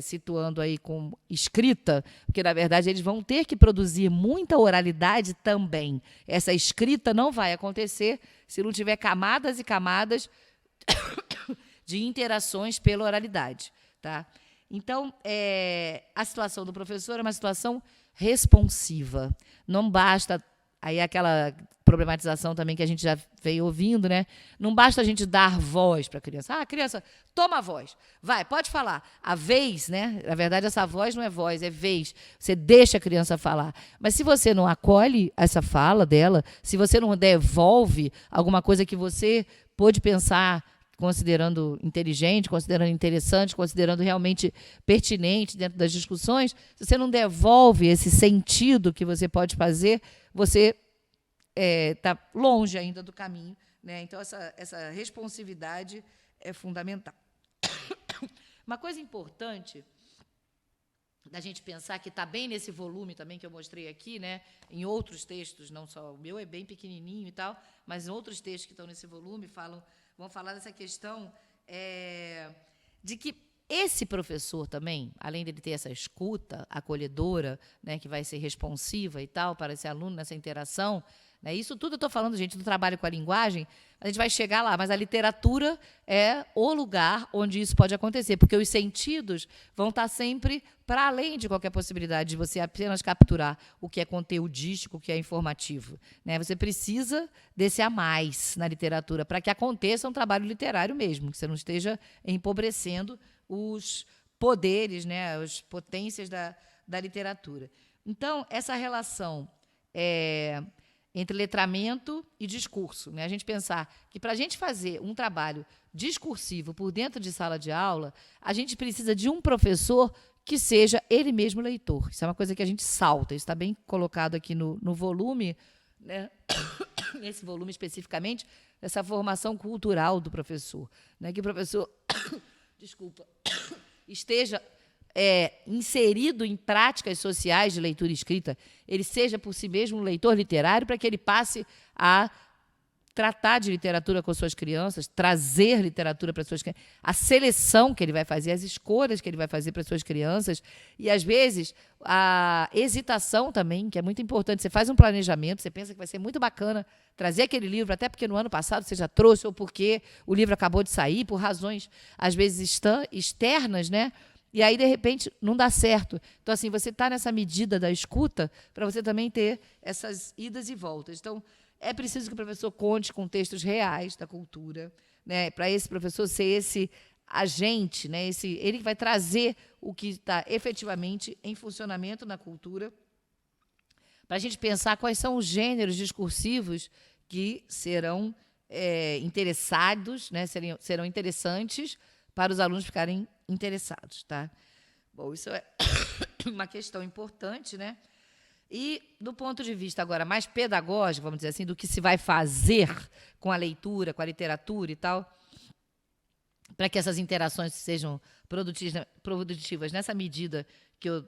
situando aí com escrita, porque, na verdade, eles vão ter que produzir muita oralidade também. Essa escrita não vai acontecer se não tiver camadas e camadas de interações pela oralidade, tá? Então, a situação do professor é uma situação responsiva. Não basta, aí aquela problematização também que a gente já veio ouvindo, né? Não basta a gente dar voz para a criança. Criança, toma a voz. Vai, pode falar. A vez, né? Na verdade, essa voz não é voz, é vez. Você deixa a criança falar. Mas se você não acolhe essa fala dela, se você não devolve alguma coisa que você pôde pensar considerando inteligente, considerando interessante, considerando realmente pertinente dentro das discussões, se você não devolve esse sentido que você pode fazer, você está longe ainda do caminho, né? Então, essa responsividade é fundamental. Uma coisa importante da gente pensar, que está bem nesse volume também que eu mostrei aqui, né? Em outros textos, não só o meu é bem pequenininho e tal, mas em outros textos que estão nesse volume vão falar dessa questão de que esse professor também, além dele ter essa escuta acolhedora, né, que vai ser responsiva e tal para esse aluno nessa interação, né, isso tudo eu estou falando, gente, do trabalho com a linguagem, a gente vai chegar lá, mas a literatura é o lugar onde isso pode acontecer, porque os sentidos vão estar sempre para além de qualquer possibilidade de você apenas capturar o que é conteudístico, o que é informativo, né? Você precisa desse a mais na literatura para que aconteça um trabalho literário mesmo, que você não esteja empobrecendo os poderes, né, as potências da literatura. Então, essa relação entre letramento e discurso, né? A gente pensar que, para a gente fazer um trabalho discursivo por dentro de sala de aula, a gente precisa de um professor que seja ele mesmo leitor. Isso é uma coisa que a gente salta, isso está bem colocado aqui no volume, né? Nesse volume especificamente, essa formação cultural do professor, né? Que o professor esteja inserido em práticas sociais de leitura e escrita, ele seja por si mesmo um leitor literário, para que ele passe a tratar de literatura com suas crianças, trazer literatura para suas crianças, a seleção que ele vai fazer, as escolhas que ele vai fazer para suas crianças, e, às vezes, a hesitação também, que é muito importante. Você faz um planejamento, você pensa que vai ser muito bacana trazer aquele livro, até porque no ano passado você já trouxe, ou porque o livro acabou de sair, por razões, às vezes, externas, né? E aí, de repente, não dá certo. Então, assim, você está nessa medida da escuta para você também ter essas idas e voltas. Então, é preciso que o professor conte com textos reais da cultura, né, para esse professor ser esse agente, né, ele que vai trazer o que está efetivamente em funcionamento na cultura, para a gente pensar quais são os gêneros discursivos que serão interessados, né, serão interessantes para os alunos ficarem interessados, tá? Bom, isso é uma questão importante, né? E, do ponto de vista agora mais pedagógico, vamos dizer assim, do que se vai fazer com a leitura, com a literatura e tal, para que essas interações sejam produtivas nessa medida que eu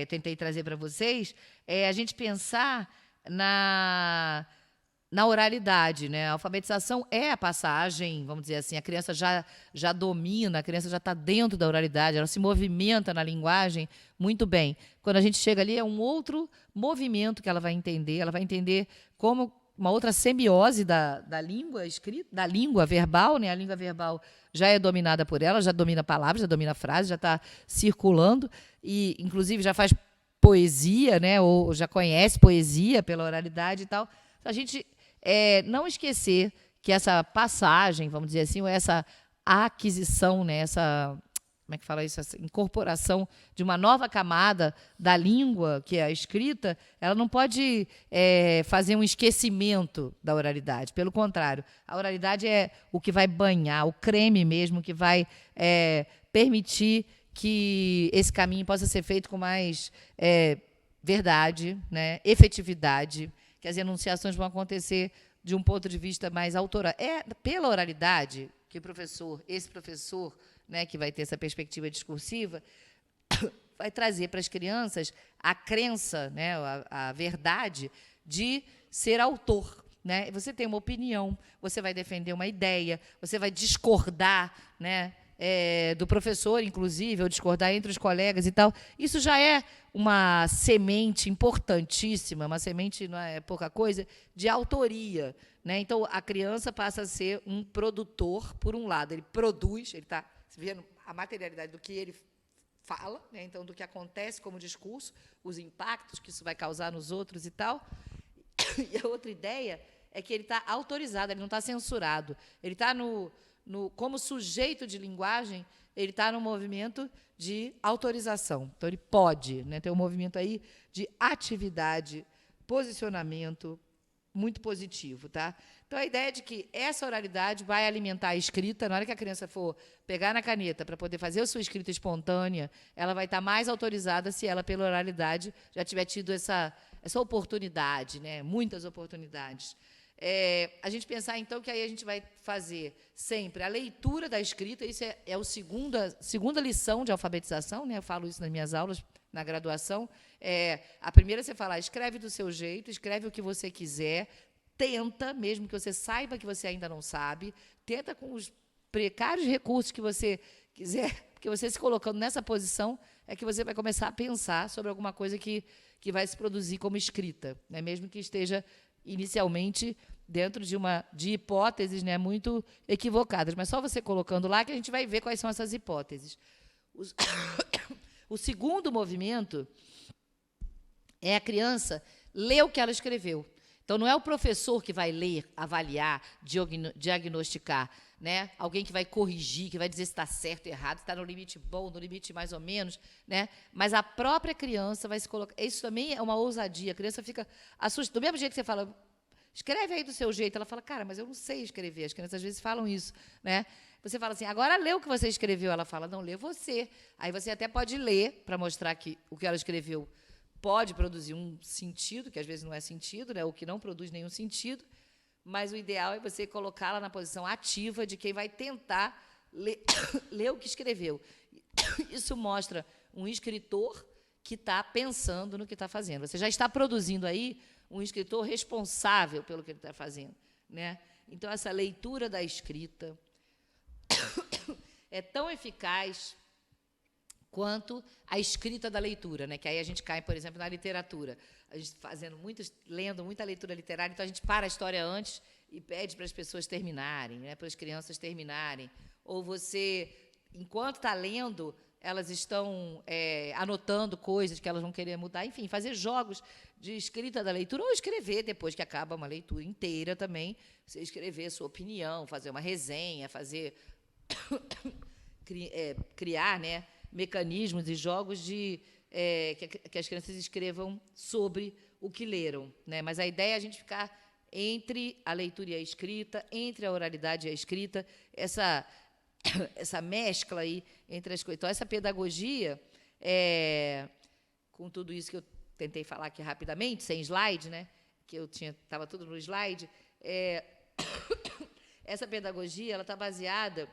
tentei trazer para vocês, a gente pensar na oralidade, né? A alfabetização é a passagem, vamos dizer assim, a criança já domina, a criança já está dentro da oralidade, ela se movimenta na linguagem muito bem. Quando a gente chega ali, é um outro movimento que ela vai entender como uma outra semiose da língua escrita, da língua verbal, né? A língua verbal já é dominada por ela, já domina palavras, já domina frases, já está circulando e, inclusive, já faz poesia, né? Ou já conhece poesia pela oralidade e tal. A gente não esquecer que essa passagem, vamos dizer assim, ou essa aquisição, né? Essa, como é que fala isso? Essa incorporação de uma nova camada da língua, que é a escrita, ela não pode fazer um esquecimento da oralidade. Pelo contrário, a oralidade é o que vai banhar, o creme mesmo, que vai permitir que esse caminho possa ser feito com mais verdade, né, efetividade, que as enunciações vão acontecer de um ponto de vista mais autoral. É pela oralidade que esse professor, né, que vai ter essa perspectiva discursiva, vai trazer para as crianças a crença, né, a verdade de ser autor. Né? Você tem uma opinião, você vai defender uma ideia, você vai discordar, né, do professor, inclusive, ou discordar entre os colegas e tal. Isso já é uma semente importantíssima, uma semente, não é pouca coisa, de autoria. Né? Então, a criança passa a ser um produtor, por um lado. Ele produz, ele está vendo a materialidade do que ele fala, né? Então, do que acontece como discurso, os impactos que isso vai causar nos outros e tal. E a outra ideia é que ele está autorizado, ele não está censurado. Ele está como sujeito de linguagem, ele está no movimento de autorização. Então, ele pode, né, ter um movimento aí de atividade, posicionamento muito positivo. Tá? Então, a ideia é de que essa oralidade vai alimentar a escrita. Na hora que a criança for pegar na caneta para poder fazer a sua escrita espontânea, ela vai estar mais autorizada se ela, pela oralidade, já tiver tido essa oportunidade, né, muitas oportunidades. A gente pensar, então, que aí a gente vai fazer sempre a leitura da escrita, isso é a segunda lição de alfabetização, né? Eu falo isso nas minhas aulas, na graduação. A primeira você fala, escreve do seu jeito, escreve o que você quiser, tenta, mesmo que você saiba que você ainda não sabe, tenta com os precários recursos que você quiser, porque você se colocando nessa posição é que você vai começar a pensar sobre alguma coisa que vai se produzir como escrita, né? Mesmo que esteja inicialmente dentro de hipóteses, né, muito equivocadas. Mas só você colocando lá que a gente vai ver quais são essas hipóteses. O segundo movimento é a criança ler o que ela escreveu. Então, não é o professor que vai ler, avaliar, diagnosticar, né? Alguém que vai corrigir, que vai dizer se está certo ou errado, se está no limite bom, no limite mais ou menos, né? Mas a própria criança vai se colocar. Isso também é uma ousadia. A criança fica assustada. Do mesmo jeito que você fala, escreve aí do seu jeito. Ela fala, cara, mas eu não sei escrever. As crianças às vezes falam isso, né? Você fala assim, agora lê o que você escreveu. Ela fala, não, lê você. Aí você até pode ler para mostrar que o que ela escreveu pode produzir um sentido, que às vezes não é sentido, né? Ou que não produz nenhum sentido. Mas o ideal é você colocá-la na posição ativa de quem vai tentar ler o que escreveu. Isso mostra um escritor que está pensando no que está fazendo. Você já está produzindo aí um escritor responsável pelo que ele está fazendo. Né? Então, essa leitura da escrita é tão eficaz quanto a escrita da leitura, né? Que aí a gente cai, por exemplo, na literatura. A gente lendo muita leitura literária, então a gente para a história antes e pede para as pessoas terminarem, né? Para as crianças terminarem. Ou você, enquanto está lendo, elas estão anotando coisas que elas vão querer mudar, enfim, fazer jogos de escrita da leitura, ou escrever, depois que acaba uma leitura inteira também, você escrever sua opinião, fazer uma resenha, criar, né, mecanismos e jogos que as crianças escrevam sobre o que leram. Né? Mas a ideia é a gente ficar entre a leitura e a escrita, entre a oralidade e a escrita, essa mescla aí entre as coisas. Então, essa pedagogia, com tudo isso que eu tentei falar aqui rapidamente, sem slide, né? Que estava tudo no slide, essa pedagogia está baseada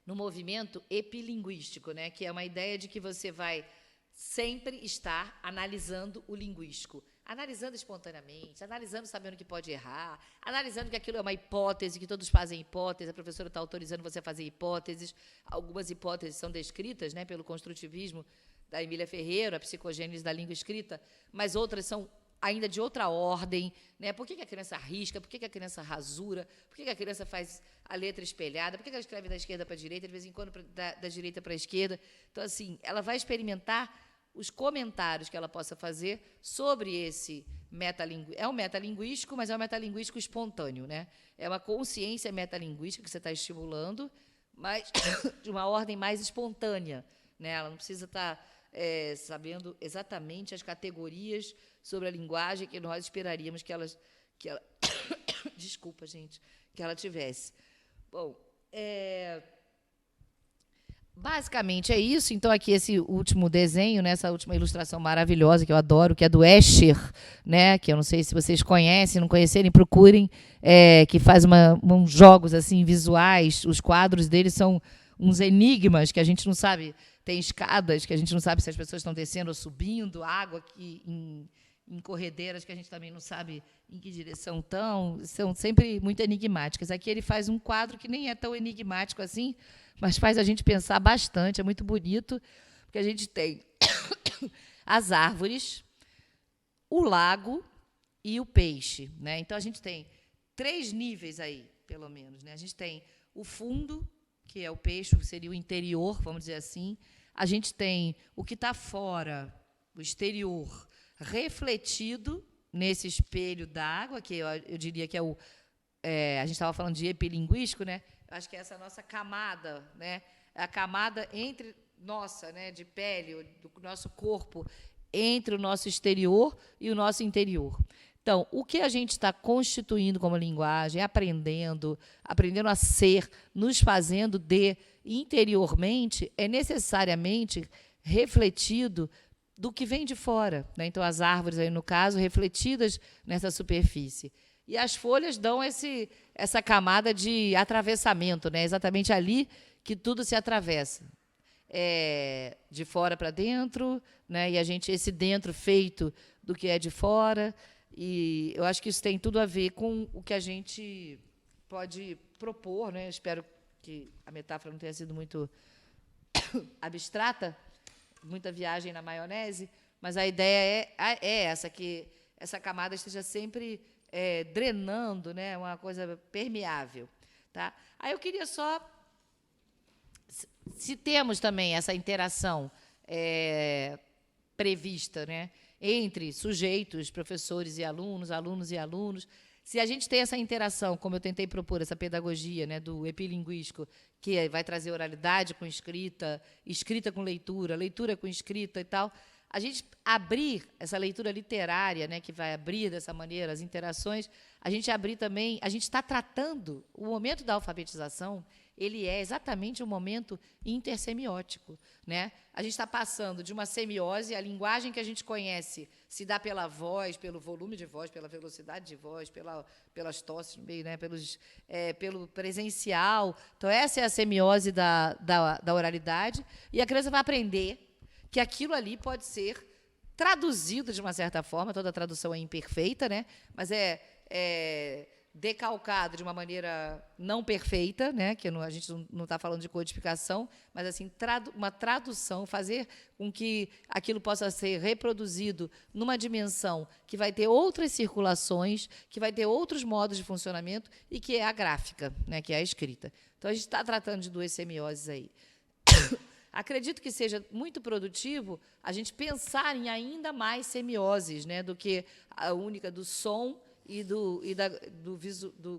no movimento epilinguístico, né? Que é uma ideia de que você vai sempre estar analisando o linguístico, analisando espontaneamente, analisando sabendo que pode errar, analisando que aquilo é uma hipótese, que todos fazem hipótese, a professora está autorizando você a fazer hipóteses. Algumas hipóteses são descritas, né, pelo construtivismo da Emília Ferreira, a psicogênese da língua escrita, mas outras são ainda de outra ordem, né? Por que a criança risca? Por que a criança rasura? Por que a criança faz a letra espelhada? Por que ela escreve da esquerda para a direita, de vez em quando da direita para a esquerda? Então, assim, ela vai experimentar os comentários que ela possa fazer sobre esse metalinguístico. É um metalinguístico, mas é um metalinguístico espontâneo, né? É uma consciência metalinguística que você está estimulando, mas de uma ordem mais espontânea, né? Ela não precisa estar sabendo exatamente as categorias sobre a linguagem que nós esperaríamos que ela desculpa, gente, que ela tivesse. Bom, basicamente é isso. Então, aqui esse último desenho, né, essa última ilustração maravilhosa que eu adoro, que é do Escher, né, que eu não sei se vocês conhecem, não conhecerem, procurem, que faz uns jogos assim visuais. Os quadros dele são uns enigmas que a gente não sabe. Tem escadas que a gente não sabe se as pessoas estão descendo ou subindo, água que em corredeiras que a gente também não sabe em que direção estão, são sempre muito enigmáticas. Aqui ele faz um quadro que nem é tão enigmático assim, mas faz a gente pensar bastante, é muito bonito, porque a gente tem as árvores, o lago e o peixe, né? Então, a gente tem 3 níveis aí, pelo menos, né? A gente tem o fundo, que é o peixe, que seria o interior, vamos dizer assim. A gente tem o que está fora, o exterior, refletido nesse espelho d'água, que eu diria que a gente estava falando de epilinguístico, né? Eu acho que essa nossa camada, né? A camada entre nossa, né, de pele, do nosso corpo, entre o nosso exterior e o nosso interior. Então, o que a gente está constituindo como linguagem, aprendendo a ser, nos fazendo de interiormente, é necessariamente refletido do que vem de fora, né? Então, as árvores, aí, no caso, refletidas nessa superfície. E as folhas dão essa camada de atravessamento, né? Exatamente ali que tudo se atravessa. De fora para dentro, né? E esse dentro feito do que é de fora. E eu acho que isso tem tudo a ver com o que a gente pode propor, né? Espero que a metáfora não tenha sido muito abstrata, muita viagem na maionese, mas a ideia é essa, que essa camada esteja sempre drenando, né? Uma coisa permeável. Tá? Aí eu queria só... Se temos também essa interação prevista, né, entre sujeitos, professores e alunos, alunos e alunos, se a gente tem essa interação, como eu tentei propor, essa pedagogia, né, do epilinguístico, que vai trazer oralidade com escrita, escrita com leitura, leitura com escrita e tal, a gente abrir essa leitura literária, né, que vai abrir dessa maneira as interações, a gente abrir também, a gente está tratando o momento da alfabetização, ele é exatamente um momento intersemiótico, né? A gente está passando de uma semiose, a linguagem que a gente conhece se dá pela voz, pelo volume de voz, pela velocidade de voz, pelas tosses no meio, né? Pelo presencial. Então, essa é a semiose da oralidade, e a criança vai aprender que aquilo ali pode ser traduzido de uma certa forma, toda tradução é imperfeita, né? Mas decalcado de uma maneira não perfeita, né? Que a gente não está falando de codificação, mas assim uma tradução, fazer com que aquilo possa ser reproduzido numa dimensão que vai ter outras circulações, que vai ter outros modos de funcionamento e que é a gráfica, né? Que é a escrita. Então, a gente está tratando de 2 semioses aí. Acredito que seja muito produtivo a gente pensar em ainda mais semioses, né, do que a única do som e do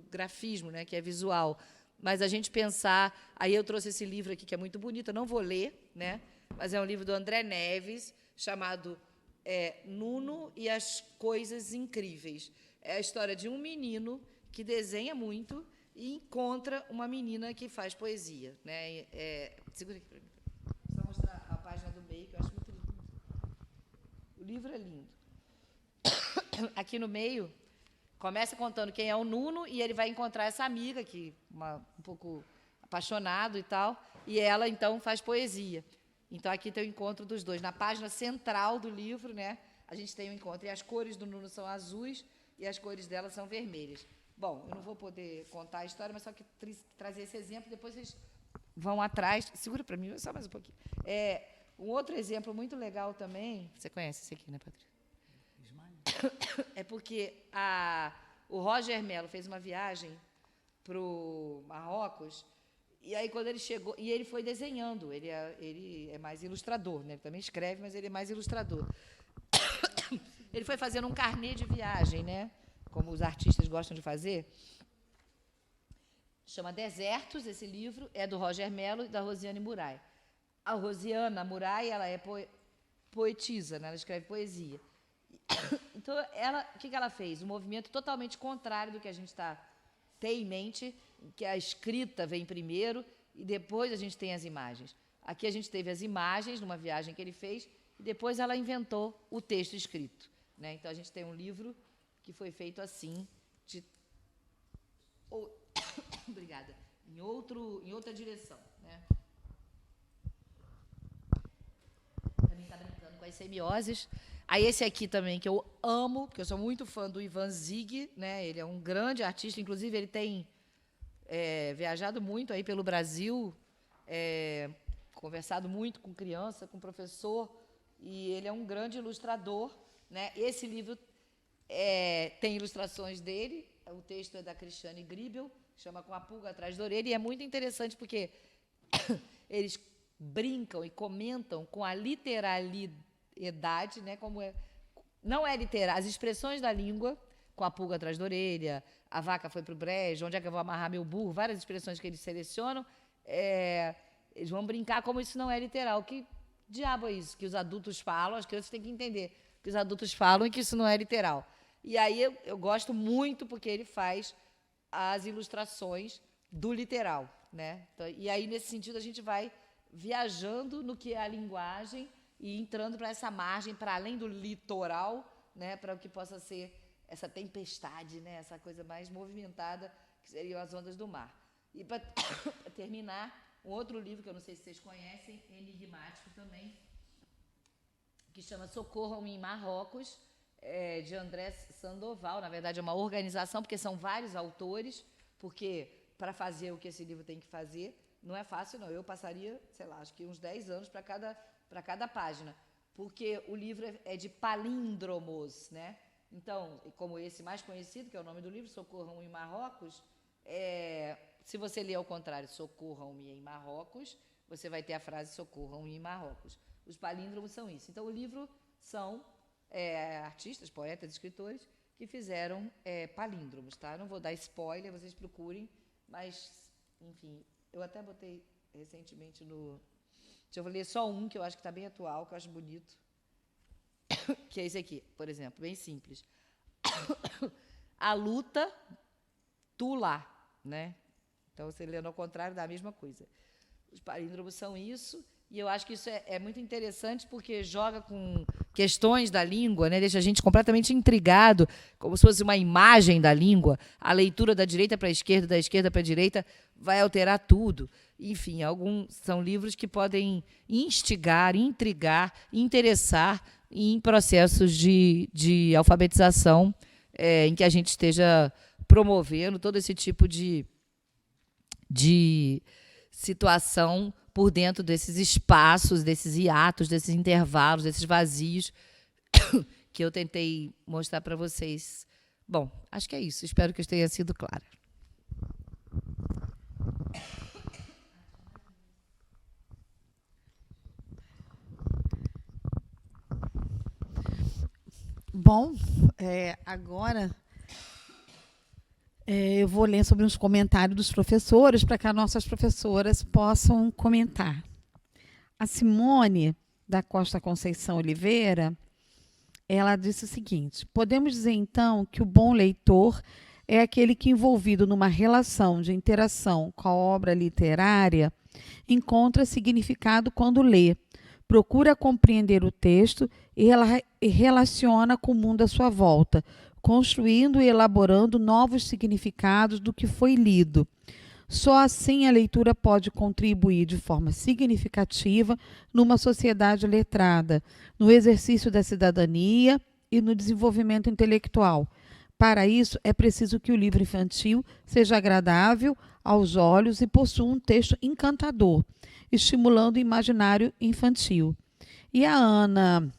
grafismo, né, que é visual. Mas a gente pensar... Aí eu trouxe esse livro aqui, que é muito bonito, eu não vou ler, né, mas é um livro do André Neves, chamado Nuno e as Coisas Incríveis. É a história de um menino que desenha muito e encontra uma menina que faz poesia, né? Segura aqui para mim. Vou só mostrar a página do meio, que eu acho muito lindo. O livro é lindo. Aqui no meio... Começa contando quem é o Nuno e ele vai encontrar essa amiga, que um pouco apaixonado e tal, e ela, então, faz poesia. Então, aqui tem o encontro dos dois. Na página central do livro, né, a gente tem o encontro. E as cores do Nuno são azuis e as cores dela são vermelhas. Bom, eu não vou poder contar a história, mas só que trazer esse exemplo, depois vocês vão atrás. Segura para mim, só mais um pouquinho. Um outro exemplo muito legal também... Você conhece esse aqui, né, Patrícia? é porque o Roger Mello fez uma viagem para o Marrocos, e aí quando ele chegou, e ele foi desenhando, ele é mais ilustrador, né? Ele também escreve, mas ele é mais ilustrador. Ele foi fazendo um carnê de viagem, né? Como os artistas gostam de fazer. Chama Desertos, esse livro, é do Roger Mello e da Rosiane Murai. A Rosiana Murai, ela é poetisa, né? Ela escreve poesia. Então, o que ela fez? Um movimento totalmente contrário do que a gente tem em mente, que a escrita vem primeiro e depois a gente tem as imagens. Aqui a gente teve as imagens numa viagem que ele fez e depois ela inventou o texto escrito, né? Então, a gente tem um livro que foi feito assim, obrigada, em outra direção, né? Também está brincando com as semioses. Aí esse aqui também, que eu amo, porque eu sou muito fã do Ivan Zig, né? Ele é um grande artista, inclusive ele tem viajado muito aí pelo Brasil, conversado muito com criança, com professor, e ele é um grande ilustrador, né? Esse livro tem ilustrações dele, o texto é da Cristiane Gribel, chama Com a Pulga Atrás da Orelha, e é muito interessante porque eles brincam e comentam com a literalidade, né? Não é literal, as expressões da língua, com a pulga atrás da orelha, a vaca foi para o brejo, onde é que eu vou amarrar meu burro, várias expressões que eles selecionam, eles vão brincar como isso não é literal. Que diabo é isso? Que os adultos falam, as crianças têm que entender que os adultos falam e que isso não é literal. E aí eu gosto muito porque ele faz as ilustrações do literal, né? Então, e aí, nesse sentido, a gente vai viajando no que é a linguagem e entrando para essa margem, para além do litoral, né? Para o que possa ser essa tempestade, né? Essa coisa mais movimentada, que seriam as ondas do mar. E, para terminar, um outro livro que eu não sei se vocês conhecem, enigmático também, que chama Socorram em Marrocos, de Andrés Sandoval. Na verdade, é uma organização, porque são vários autores, porque para fazer o que esse livro tem que fazer, não é fácil, não. Eu passaria, sei lá, acho que uns 10 anos para cada página, porque o livro é de palíndromos, né? Então, como esse mais conhecido, que é o nome do livro, Socorram em Marrocos, se você ler ao contrário, Socorram-me em Marrocos, você vai ter a frase Socorram-me em Marrocos. Os palíndromos são isso. Então, o livro são artistas, poetas, escritores, que fizeram palíndromos, tá? Não vou dar spoiler, vocês procurem, mas, enfim, eu até botei recentemente no... Deixa eu ler só um, que eu acho que está bem atual, que eu acho bonito, que é esse aqui, por exemplo, bem simples. A luta, tu lá, né? Então, você lendo ao contrário, dá a mesma coisa. Os palíndromos são isso, e eu acho que isso é muito interessante, porque joga com questões da língua, né? Deixa a gente completamente intrigado, como se fosse uma imagem da língua. A leitura da direita para a esquerda, da esquerda para a direita, vai alterar tudo. Enfim, alguns são livros que podem instigar, intrigar, interessar em processos de alfabetização, em que a gente esteja promovendo todo esse tipo de situação por dentro desses espaços, desses hiatos, desses intervalos, desses vazios que eu tentei mostrar para vocês. Bom, acho que é isso. Espero que eu tenha sido clara. Bom, agora eu vou ler sobre uns comentários dos professores para que as nossas professoras possam comentar. A Simone da Costa Conceição Oliveira, ela disse o seguinte: podemos dizer então que o bom leitor é aquele que, envolvido numa relação de interação com a obra literária, encontra significado quando lê, procura compreender o texto e relaciona com o mundo à sua volta, construindo e elaborando novos significados do que foi lido. Só assim a leitura pode contribuir de forma significativa numa sociedade letrada, no exercício da cidadania e no desenvolvimento intelectual. Para isso, é preciso que o livro infantil seja agradável aos olhos e possua um texto encantador, estimulando o imaginário infantil. E a Ana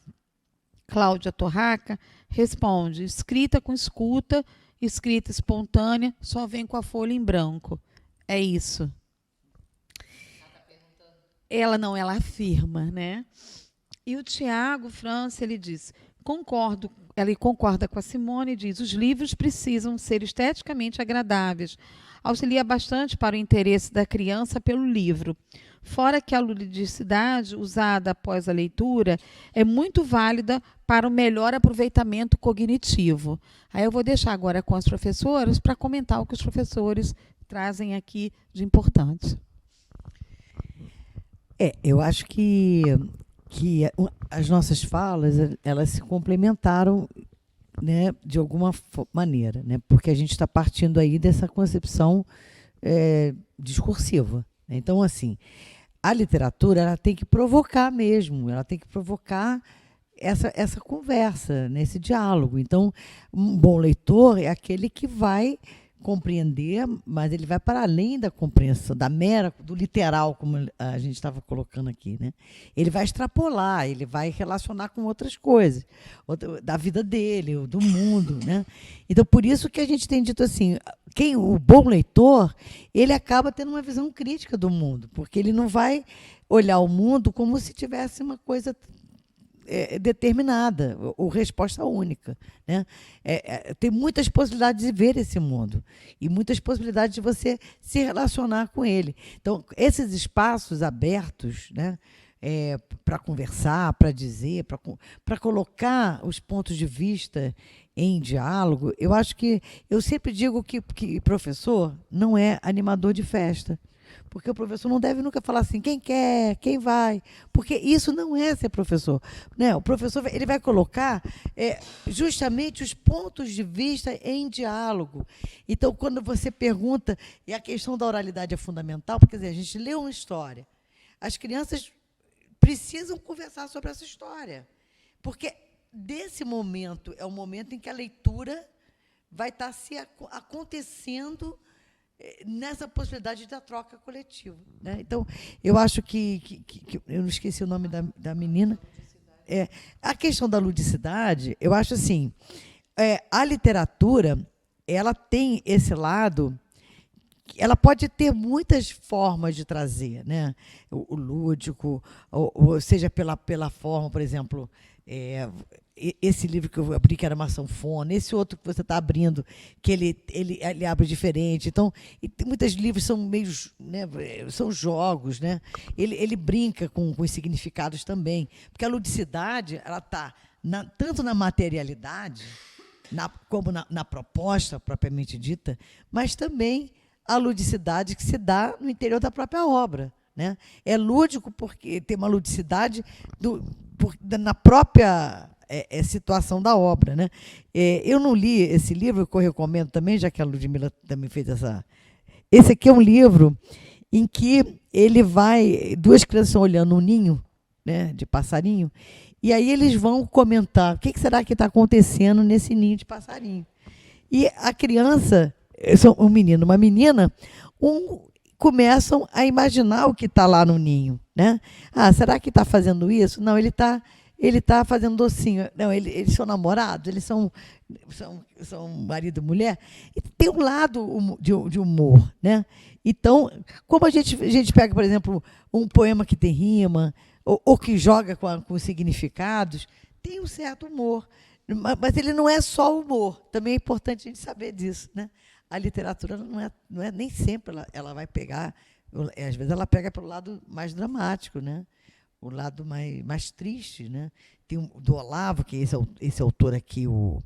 Cláudia Torraca responde: escrita com escuta, escrita espontânea, só vem com a folha em branco. É isso. Ela não, ela afirma, né? E o Tiago França, ele diz: concordo, ele concorda com a Simone e diz: os livros precisam ser esteticamente agradáveis. Auxilia bastante para o interesse da criança pelo livro. Fora que a ludicidade usada após a leitura é muito válida para o melhor aproveitamento cognitivo. Aí eu vou deixar agora com as professoras para comentar o que os professores trazem aqui de importante. Eu acho que as nossas falas, elas se complementaram, né, de alguma maneira, né, porque a gente está partindo aí dessa concepção discursiva. Então, assim, a literatura ela tem que provocar mesmo, ela tem que provocar essa conversa, né, esse diálogo. Então, um bom leitor é aquele que vai compreender, mas ele vai para além da compreensão, do literal, como a gente estava colocando aqui, né? Ele vai extrapolar, ele vai relacionar com outras coisas, da vida dele, do mundo, né? Então, por isso que a gente tem dito assim, o bom leitor, ele acaba tendo uma visão crítica do mundo, porque ele não vai olhar o mundo como se tivesse uma coisa determinada, ou resposta única, né? Tem muitas possibilidades de ver esse mundo e muitas possibilidades de você se relacionar com ele. Então, esses espaços abertos, né, para conversar, para dizer, para colocar os pontos de vista em diálogo, eu acho que eu sempre digo que professor não é animador de festa. Porque o professor não deve nunca falar assim, quem quer, quem vai, porque isso não é ser professor, né? O professor ele vai colocar justamente os pontos de vista em diálogo. Então, quando você pergunta, e a questão da oralidade é fundamental, porque quer dizer, a gente lê uma história, as crianças precisam conversar sobre essa história, porque desse momento é o momento em que a leitura vai estar acontecendo nessa possibilidade da troca coletiva, né? Então, eu acho que eu não esqueci o nome da menina. A questão da ludicidade, eu acho assim, a literatura, ela tem esse lado, ela pode ter muitas formas de trazer, né? O lúdico, ou seja, pela forma, por exemplo, esse livro que eu abri, que era uma sanfona, esse outro que você está abrindo, que ele abre diferente. Então, muitos livros são meio, né, são jogos, né? Ele brinca com os significados também, porque a ludicidade ela está tanto na materialidade, como na proposta propriamente dita, mas também a ludicidade que se dá no interior da própria obra, né? É lúdico porque tem uma ludicidade na própria situação da obra, né? Eu não li esse livro, que eu recomendo também, já que a Ludmila também fez essa. Esse aqui é um livro em que duas crianças estão olhando um ninho, né, de passarinho, e aí eles vão comentar o que será que está acontecendo nesse ninho de passarinho. E a criança, um menino, uma menina, começam a imaginar o que está lá no ninho, né? Será que está fazendo isso? Não, ele está fazendo docinho. Não, eles são namorados, eles são marido e mulher. E tem um lado de humor, né? Então, como a gente pega, por exemplo, um poema que tem rima, ou que joga com significados, tem um certo humor. Mas ele não é só humor. Também é importante a gente saber disso, né? A literatura não é nem sempre ela vai pegar, às vezes ela pega pelo lado mais dramático, né? O lado mais triste, né? Tem do Olavo, que esse autor aqui, o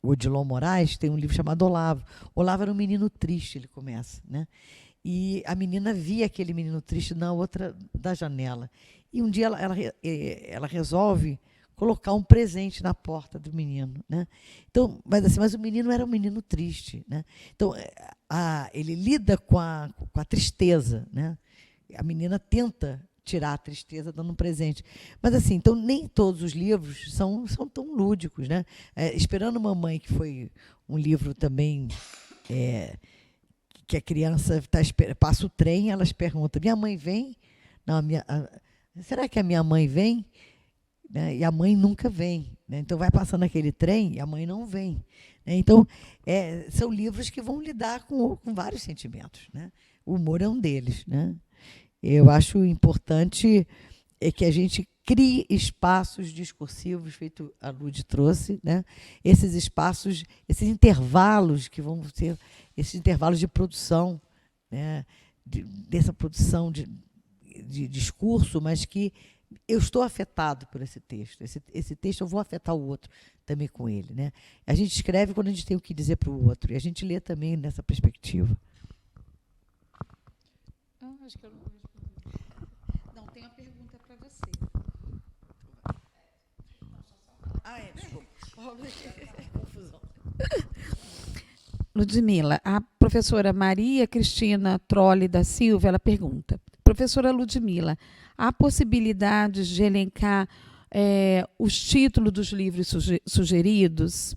Odilon Moraes, tem um livro chamado Olavo. Olavo era um menino triste, ele começa, né? E a menina via aquele menino triste na outra da janela. E um dia ela resolve colocar um presente na porta do menino, né? Então, mas o menino era um menino triste, né? Então, ele lida com a tristeza, né? A menina tenta tirar a tristeza dando um presente. Mas, assim, então, nem todos os livros são tão lúdicos, né? Esperando Mamãe, que foi um livro também que a criança passa o trem, elas perguntam, minha mãe vem? Não, será que a minha mãe vem? né? E a mãe nunca vem, né? Então vai passando aquele trem e a mãe não vem, né? Então são livros que vão lidar com vários sentimentos, né? O humor é um deles, né? Eu acho importante que a gente crie espaços discursivos, feito a Lud trouxe, né? Esses espaços, esses intervalos que vão ser esses intervalos de produção, né? Dessa produção de discurso, mas que eu estou afetado por esse texto. Esse texto eu vou afetar o outro também com ele, né? A gente escreve quando a gente tem o que dizer para o outro, e a gente lê também nessa perspectiva. Acho que eu não respondi. Não, tem uma pergunta para você. Desculpa. Confusão. Ludmila, a professora Maria Cristina Trolli da Silva, ela pergunta: professora Ludmila, há possibilidades de elencar os títulos dos livros sugeridos?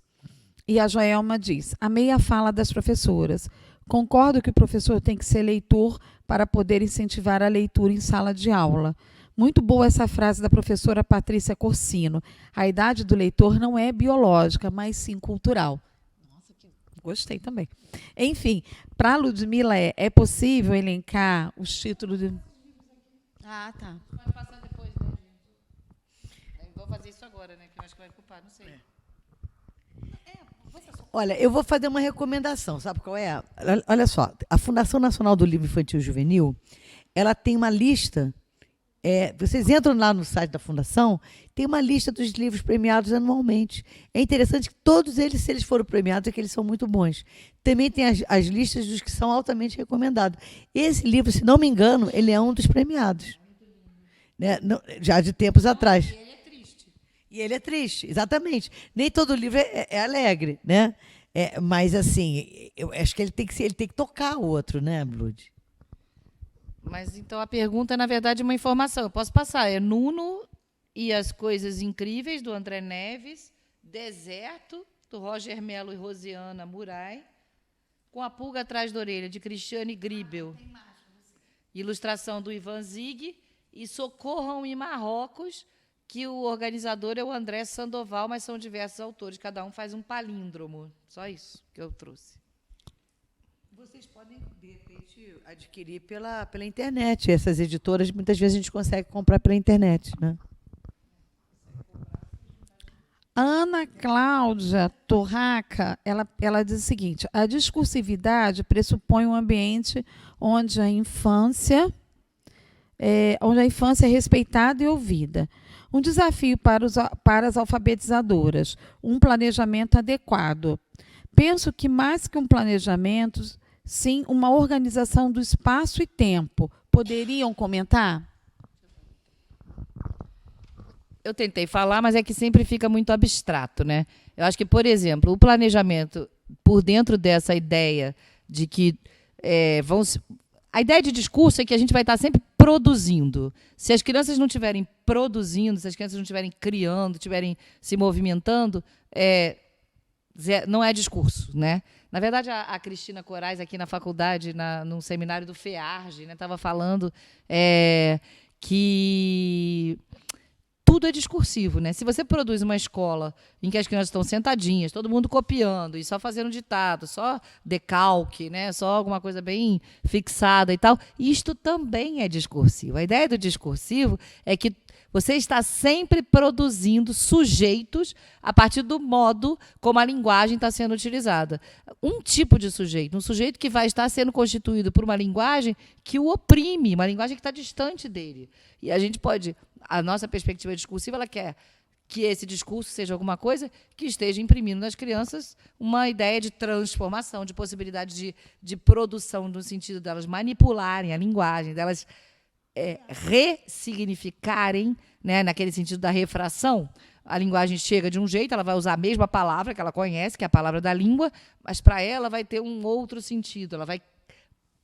E a Joelma diz: amei a fala das professoras. Concordo que o professor tem que ser leitor para poder incentivar a leitura em sala de aula. Muito boa essa frase da professora Patrícia Corsino. A idade do leitor não é biológica, mas sim cultural. Nossa, que gostei também. Enfim, para a Ludmila, é possível elencar os títulos de... Ah, tá. Vai passar depois, né, gente? Vou fazer isso agora, né? Que eu acho que vai culpar, não sei. Olha, eu vou fazer uma recomendação, sabe qual é? Olha só, a Fundação Nacional do Livro Infantil e Juvenil, ela tem uma lista, vocês entram lá no site da Fundação, tem uma lista dos livros premiados anualmente. É interessante que todos eles, se eles foram premiados, é que eles são muito bons. Também tem as listas dos que são altamente recomendados. Esse livro, se não me engano, ele é um dos premiados. Né? Não, já de tempos atrás. E ele é triste, exatamente. Nem todo livro é alegre, né? Mas, assim, eu acho que ele tem que tocar o outro, né, Blood? Mas, então, a pergunta, na verdade, é uma informação. Eu posso passar. É Nuno e as Coisas Incríveis, do André Neves. Deserto, do Roger Mello e Rosiana Murai. Com a Pulga Atrás da Orelha, de Cristiane Gribel. Ilustração do Ivan Zig. E Socorram em Marrocos, que o organizador é o André Sandoval, mas são diversos autores, cada um faz um palíndromo. Só isso que eu trouxe. Vocês podem, de repente, adquirir pela internet. Essas editoras, muitas vezes, a gente consegue comprar pela internet, né? Ana Cláudia Torraca, ela diz o seguinte: a discursividade pressupõe um ambiente onde a infância é respeitada e ouvida. Um desafio para as alfabetizadoras, um planejamento adequado. Penso que, mais que um planejamento, sim, uma organização do espaço e tempo. Poderiam comentar? Eu tentei falar, mas é que sempre fica muito abstrato, né? Eu acho que, por exemplo, o planejamento, por dentro dessa ideia de que a ideia de discurso é que a gente vai estar sempre produzindo. Se as crianças não estiverem produzindo, se as crianças não estiverem criando, estiverem se movimentando, não é discurso, né? Na verdade, a Cristina Corais, aqui na faculdade, num seminário do FEARJ, estava falando que tudo é discursivo, né? Se você produz uma escola em que as crianças estão sentadinhas, todo mundo copiando e só fazendo ditado, só decalque, né? Só alguma coisa bem fixada e tal, isto também é discursivo. A ideia do discursivo é que você está sempre produzindo sujeitos a partir do modo como a linguagem está sendo utilizada. Um tipo de sujeito, um sujeito que vai estar sendo constituído por uma linguagem que o oprime, uma linguagem que está distante dele. E a gente pode... A nossa perspectiva discursiva, ela quer que esse discurso seja alguma coisa que esteja imprimindo nas crianças uma ideia de transformação, de possibilidade de produção, no sentido delas manipularem a linguagem, delas ressignificarem, né, naquele sentido da refração. A linguagem chega de um jeito, ela vai usar a mesma palavra que ela conhece, que é a palavra da língua, mas para ela vai ter um outro sentido, ela vai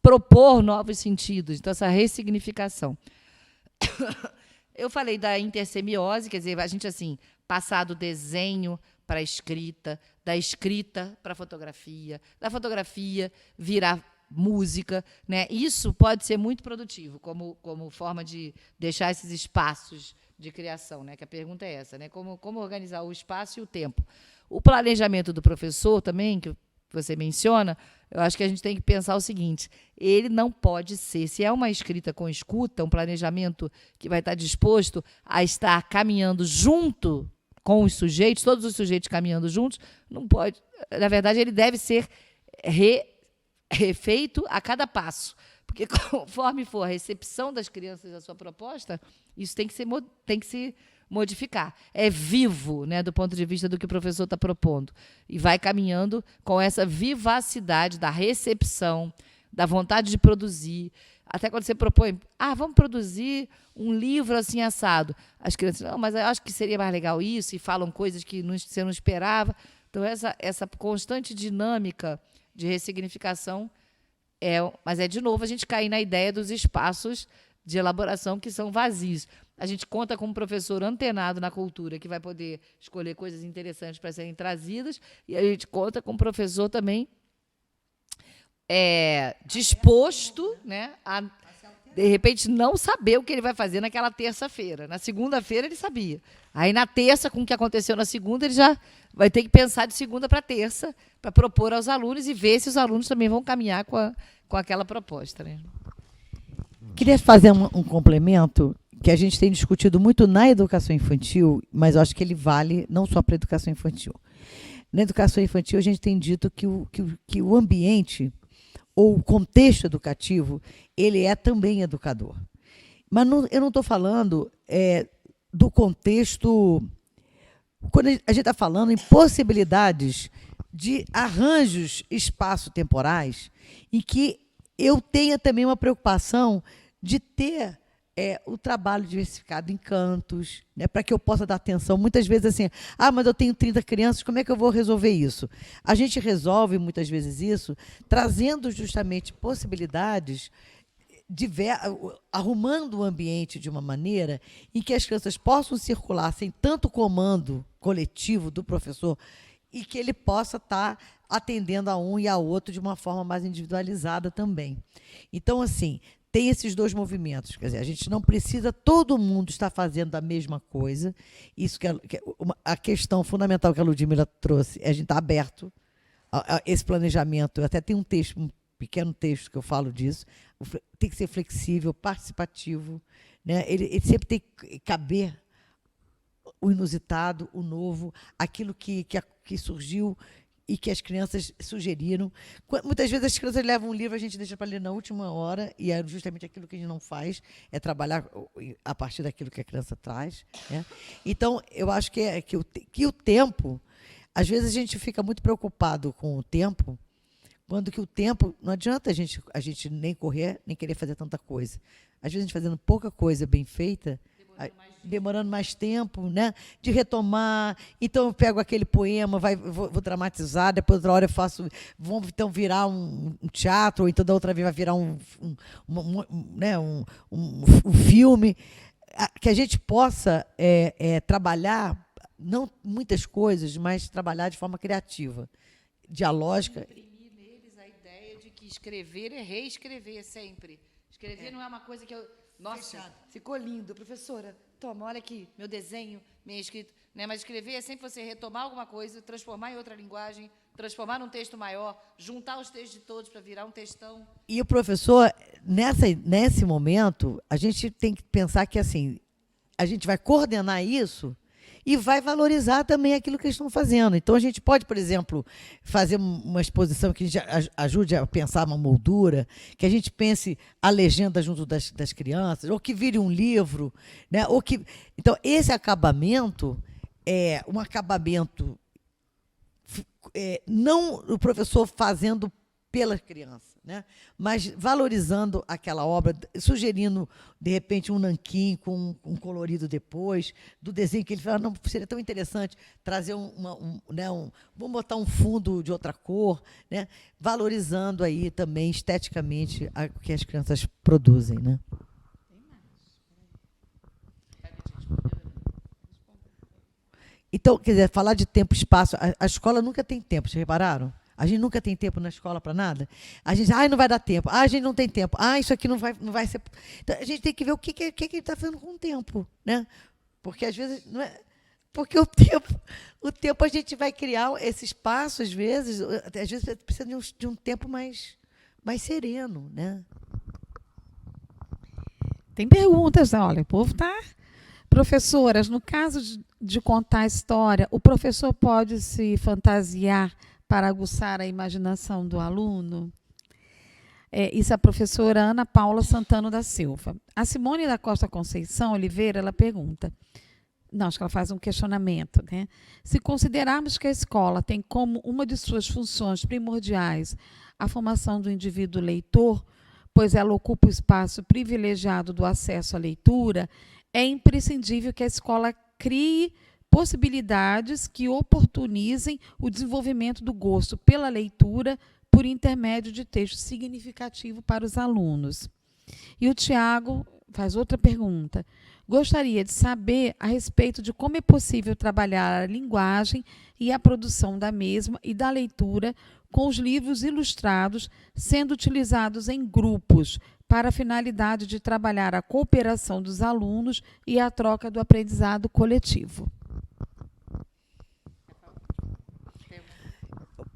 propor novos sentidos. Então, essa ressignificação. Eu falei da intersemiose, quer dizer, a gente, assim, passar do desenho para a escrita, da escrita para a fotografia, da fotografia virar música, né? Isso pode ser muito produtivo, como forma de deixar esses espaços de criação, né? Que a pergunta é essa, né? Como organizar o espaço e o tempo. O planejamento do professor também, que você menciona, eu acho que a gente tem que pensar o seguinte: ele não pode ser, se é uma escrita com escuta, um planejamento que vai estar disposto a estar caminhando junto com os sujeitos, todos os sujeitos caminhando juntos, não pode. Na verdade, ele deve ser refeito a cada passo. Porque, conforme for a recepção das crianças à sua proposta, isso tem que se modificar. É vivo, né, do ponto de vista do que o professor está propondo. E vai caminhando com essa vivacidade da recepção, da vontade de produzir. Até quando você propõe, vamos produzir um livro assim assado. As crianças, não, mas eu acho que seria mais legal isso, e falam coisas que você não esperava. Então, essa constante dinâmica de ressignificação mas de novo, a gente cair na ideia dos espaços de elaboração que são vazios. A gente conta com um professor antenado na cultura, que vai poder escolher coisas interessantes para serem trazidas, e a gente conta com um professor também disposto, né, a, de repente, não saber o que ele vai fazer naquela terça-feira. Na segunda-feira, ele sabia. Aí, na terça, com o que aconteceu na segunda, ele já vai ter que pensar de segunda para terça, para propor aos alunos e ver se os alunos também vão caminhar com aquela proposta, né? Queria fazer um complemento que a gente tem discutido muito na educação infantil, mas eu acho que ele vale não só para a educação infantil. Na educação infantil, a gente tem dito que o ambiente ou o contexto educativo, ele é também educador. Mas eu não estou falando do contexto... Quando a gente está falando em possibilidades de arranjos espaço-temporais em que eu tenha também uma preocupação de ter o trabalho diversificado em cantos, né, para que eu possa dar atenção. Muitas vezes assim, mas eu tenho 30 crianças, como é que eu vou resolver isso? A gente resolve, muitas vezes, isso trazendo justamente possibilidades, arrumando o ambiente de uma maneira em que as crianças possam circular sem tanto comando coletivo do professor e que ele possa estar atendendo a um e a outro de uma forma mais individualizada também. Então, assim, tem esses dois movimentos. Quer dizer, a gente não precisa todo mundo estar fazendo a mesma coisa. Isso que a questão fundamental que a Ludmila trouxe, a gente está aberto a esse planejamento. Eu até tenho um pequeno texto que eu falo disso. Tem que ser flexível, participativo, né? Ele sempre tem que caber o inusitado, o novo, aquilo que surgiu e que as crianças sugeriram. Muitas vezes as crianças levam um livro, a gente deixa para ler na última hora, e é justamente aquilo que a gente não faz, é trabalhar a partir daquilo que a criança traz, né? Então, eu acho que o tempo, às vezes a gente fica muito preocupado com o tempo, quando que o tempo, não adianta a gente nem correr, nem querer fazer tanta coisa. Às vezes a gente fazendo pouca coisa bem feita, demorando mais tempo, né, de retomar. Então eu pego aquele poema, vou dramatizar, depois outra hora eu faço, vamos então virar um teatro, ou então da outra vez vai virar um filme, que a gente possa trabalhar, não muitas coisas, mas trabalhar de forma criativa, dialógica. Imprimir neles a ideia de que escrever é reescrever sempre. Escrever não é uma coisa que eu... Nossa, ficou lindo, professora. Toma, olha aqui, meu desenho, minha escrita. Né? Mas escrever é sempre você retomar alguma coisa, transformar em outra linguagem, transformar num texto maior, juntar os textos de todos para virar um textão. E o professor, nesse momento, a gente tem que pensar que assim, a gente vai coordenar isso e vai valorizar também aquilo que eles estão fazendo. Então, a gente pode, por exemplo, fazer uma exposição que a gente ajude a pensar uma moldura, que a gente pense a legenda junto das crianças, ou que vire um livro, né? Então, esse acabamento é um acabamento não o professor fazendo pela criança, né? Mas valorizando aquela obra, sugerindo, de repente, um nanquim com um colorido depois, do desenho que ele fala, não, seria tão interessante trazer vamos botar um fundo de outra cor, né? Valorizando aí também esteticamente o que as crianças produzem, né? Então, quer dizer, falar de tempo e espaço, a escola nunca tem tempo, vocês repararam? A gente nunca tem tempo na escola para nada. A gente diz, não vai dar tempo. A gente não tem tempo. Isso aqui não vai ser... Então, a gente tem que ver o que ele está fazendo com o tempo, né? Porque, às vezes, não é... Porque o tempo a gente vai criar esse espaço, às vezes precisa de um tempo mais sereno, né? Tem perguntas, olha, o povo está... Professoras, no caso de contar a história, o professor pode se fantasiar para aguçar a imaginação do aluno? Isso é a professora Ana Paula Santana da Silva. A Simone da Costa Conceição Oliveira, ela pergunta, acho que ela faz um questionamento, né? Se considerarmos que a escola tem como uma de suas funções primordiais a formação do indivíduo leitor, pois ela ocupa o espaço privilegiado do acesso à leitura, é imprescindível que a escola crie possibilidades que oportunizem o desenvolvimento do gosto pela leitura por intermédio de texto significativo para os alunos. E o Tiago faz outra pergunta. Gostaria de saber a respeito de como é possível trabalhar a linguagem e a produção da mesma e da leitura com os livros ilustrados sendo utilizados em grupos, para a finalidade de trabalhar a cooperação dos alunos e a troca do aprendizado coletivo.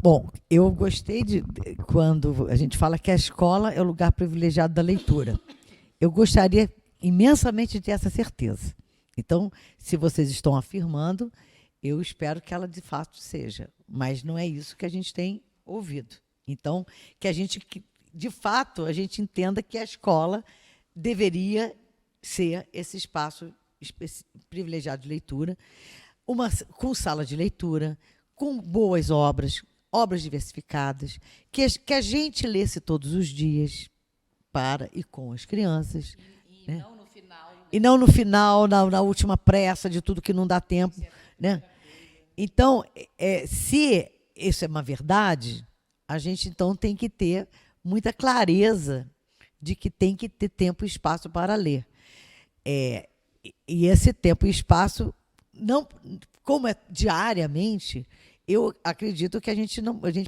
Bom, eu gostei quando a gente fala que a escola é o lugar privilegiado da leitura. Eu gostaria imensamente de ter essa certeza. Então, se vocês estão afirmando, eu espero que ela de fato seja. Mas não é isso que a gente tem ouvido. Então, de fato, a gente entenda que a escola deveria ser esse espaço privilegiado de leitura, com sala de leitura, com boas obras diversificadas, que a gente lesse todos os dias para e com as crianças. E não no final. E não no final, na última pressa de tudo que não dá tempo. Né? Então, se isso é uma verdade, a gente, então, tem que ter muita clareza de que tem que ter tempo e espaço para ler. E esse tempo e espaço, não, como é diariamente, eu acredito que a gente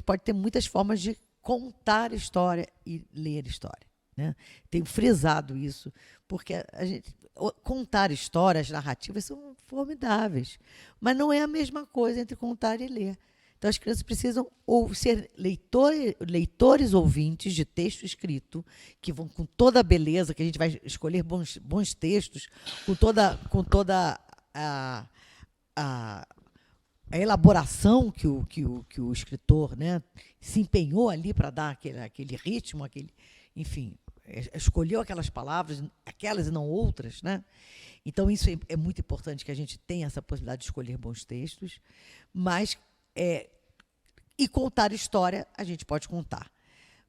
pode ter muitas formas de contar história e ler história. Né? Tenho frisado isso, porque contar histórias, narrativas, são formidáveis, mas não é a mesma coisa entre contar e ler. Então, as crianças precisam ser leitores ouvintes de texto escrito, que vão com toda a beleza, que a gente vai escolher bons textos, com toda a elaboração que o escritor, né, se empenhou ali para dar aquele ritmo, enfim, escolheu aquelas palavras, aquelas e não outras. Né? Então, isso é muito importante, que a gente tenha essa possibilidade de escolher bons textos, mas... e contar história, a gente pode contar.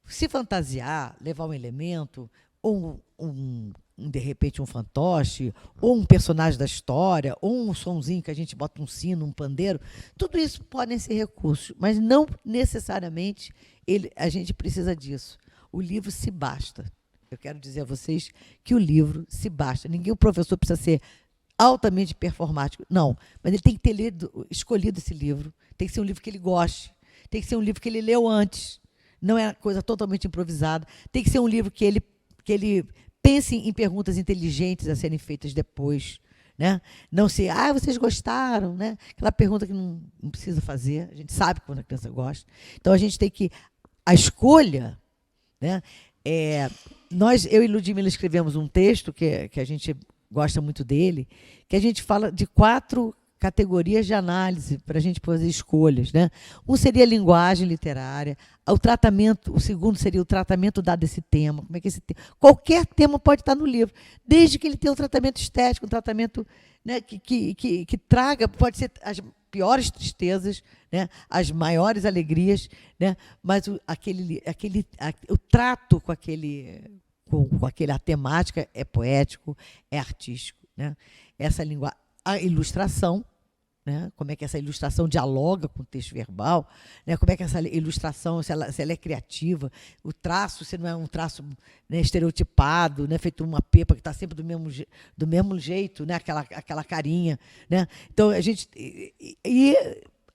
Se fantasiar, levar um elemento, ou de repente um fantoche, ou um personagem da história, ou um sonzinho que a gente bota um sino, um pandeiro, tudo isso podem ser recursos, mas não necessariamente a gente precisa disso. O livro se basta. Eu quero dizer a vocês que o livro se basta. O professor precisa ser altamente performático. Não, mas ele tem que ter escolhido esse livro. Tem que ser um livro que ele goste. Tem que ser um livro que ele leu antes. Não é coisa totalmente improvisada. Tem que ser um livro que ele pense em perguntas inteligentes a serem feitas depois. Né? Não ser, vocês gostaram? Né? Aquela pergunta que não precisa fazer. A gente sabe quando a criança gosta. Então, a gente tem que... A escolha... Né? Eu e Ludmila escrevemos um texto que a gente gosta muito dele, que a gente fala de 4 categorias de análise para a gente fazer escolhas. Né? Um seria a linguagem literária, o segundo seria o tratamento dado a esse tema. Como é que qualquer tema pode estar no livro, desde que ele tenha um tratamento estético, um tratamento, né, que traga, pode ser as piores tristezas, né, as maiores alegrias, né, mas o trato com aquela temática é poético, é artístico. Né? A ilustração, né? Como é que essa ilustração dialoga com o texto verbal, né? Como é que essa ilustração, se ela é criativa, o traço, se não é um traço, né, estereotipado, né, feito uma pepa que está sempre do mesmo jeito, né, aquela carinha. Né? Então, a gente...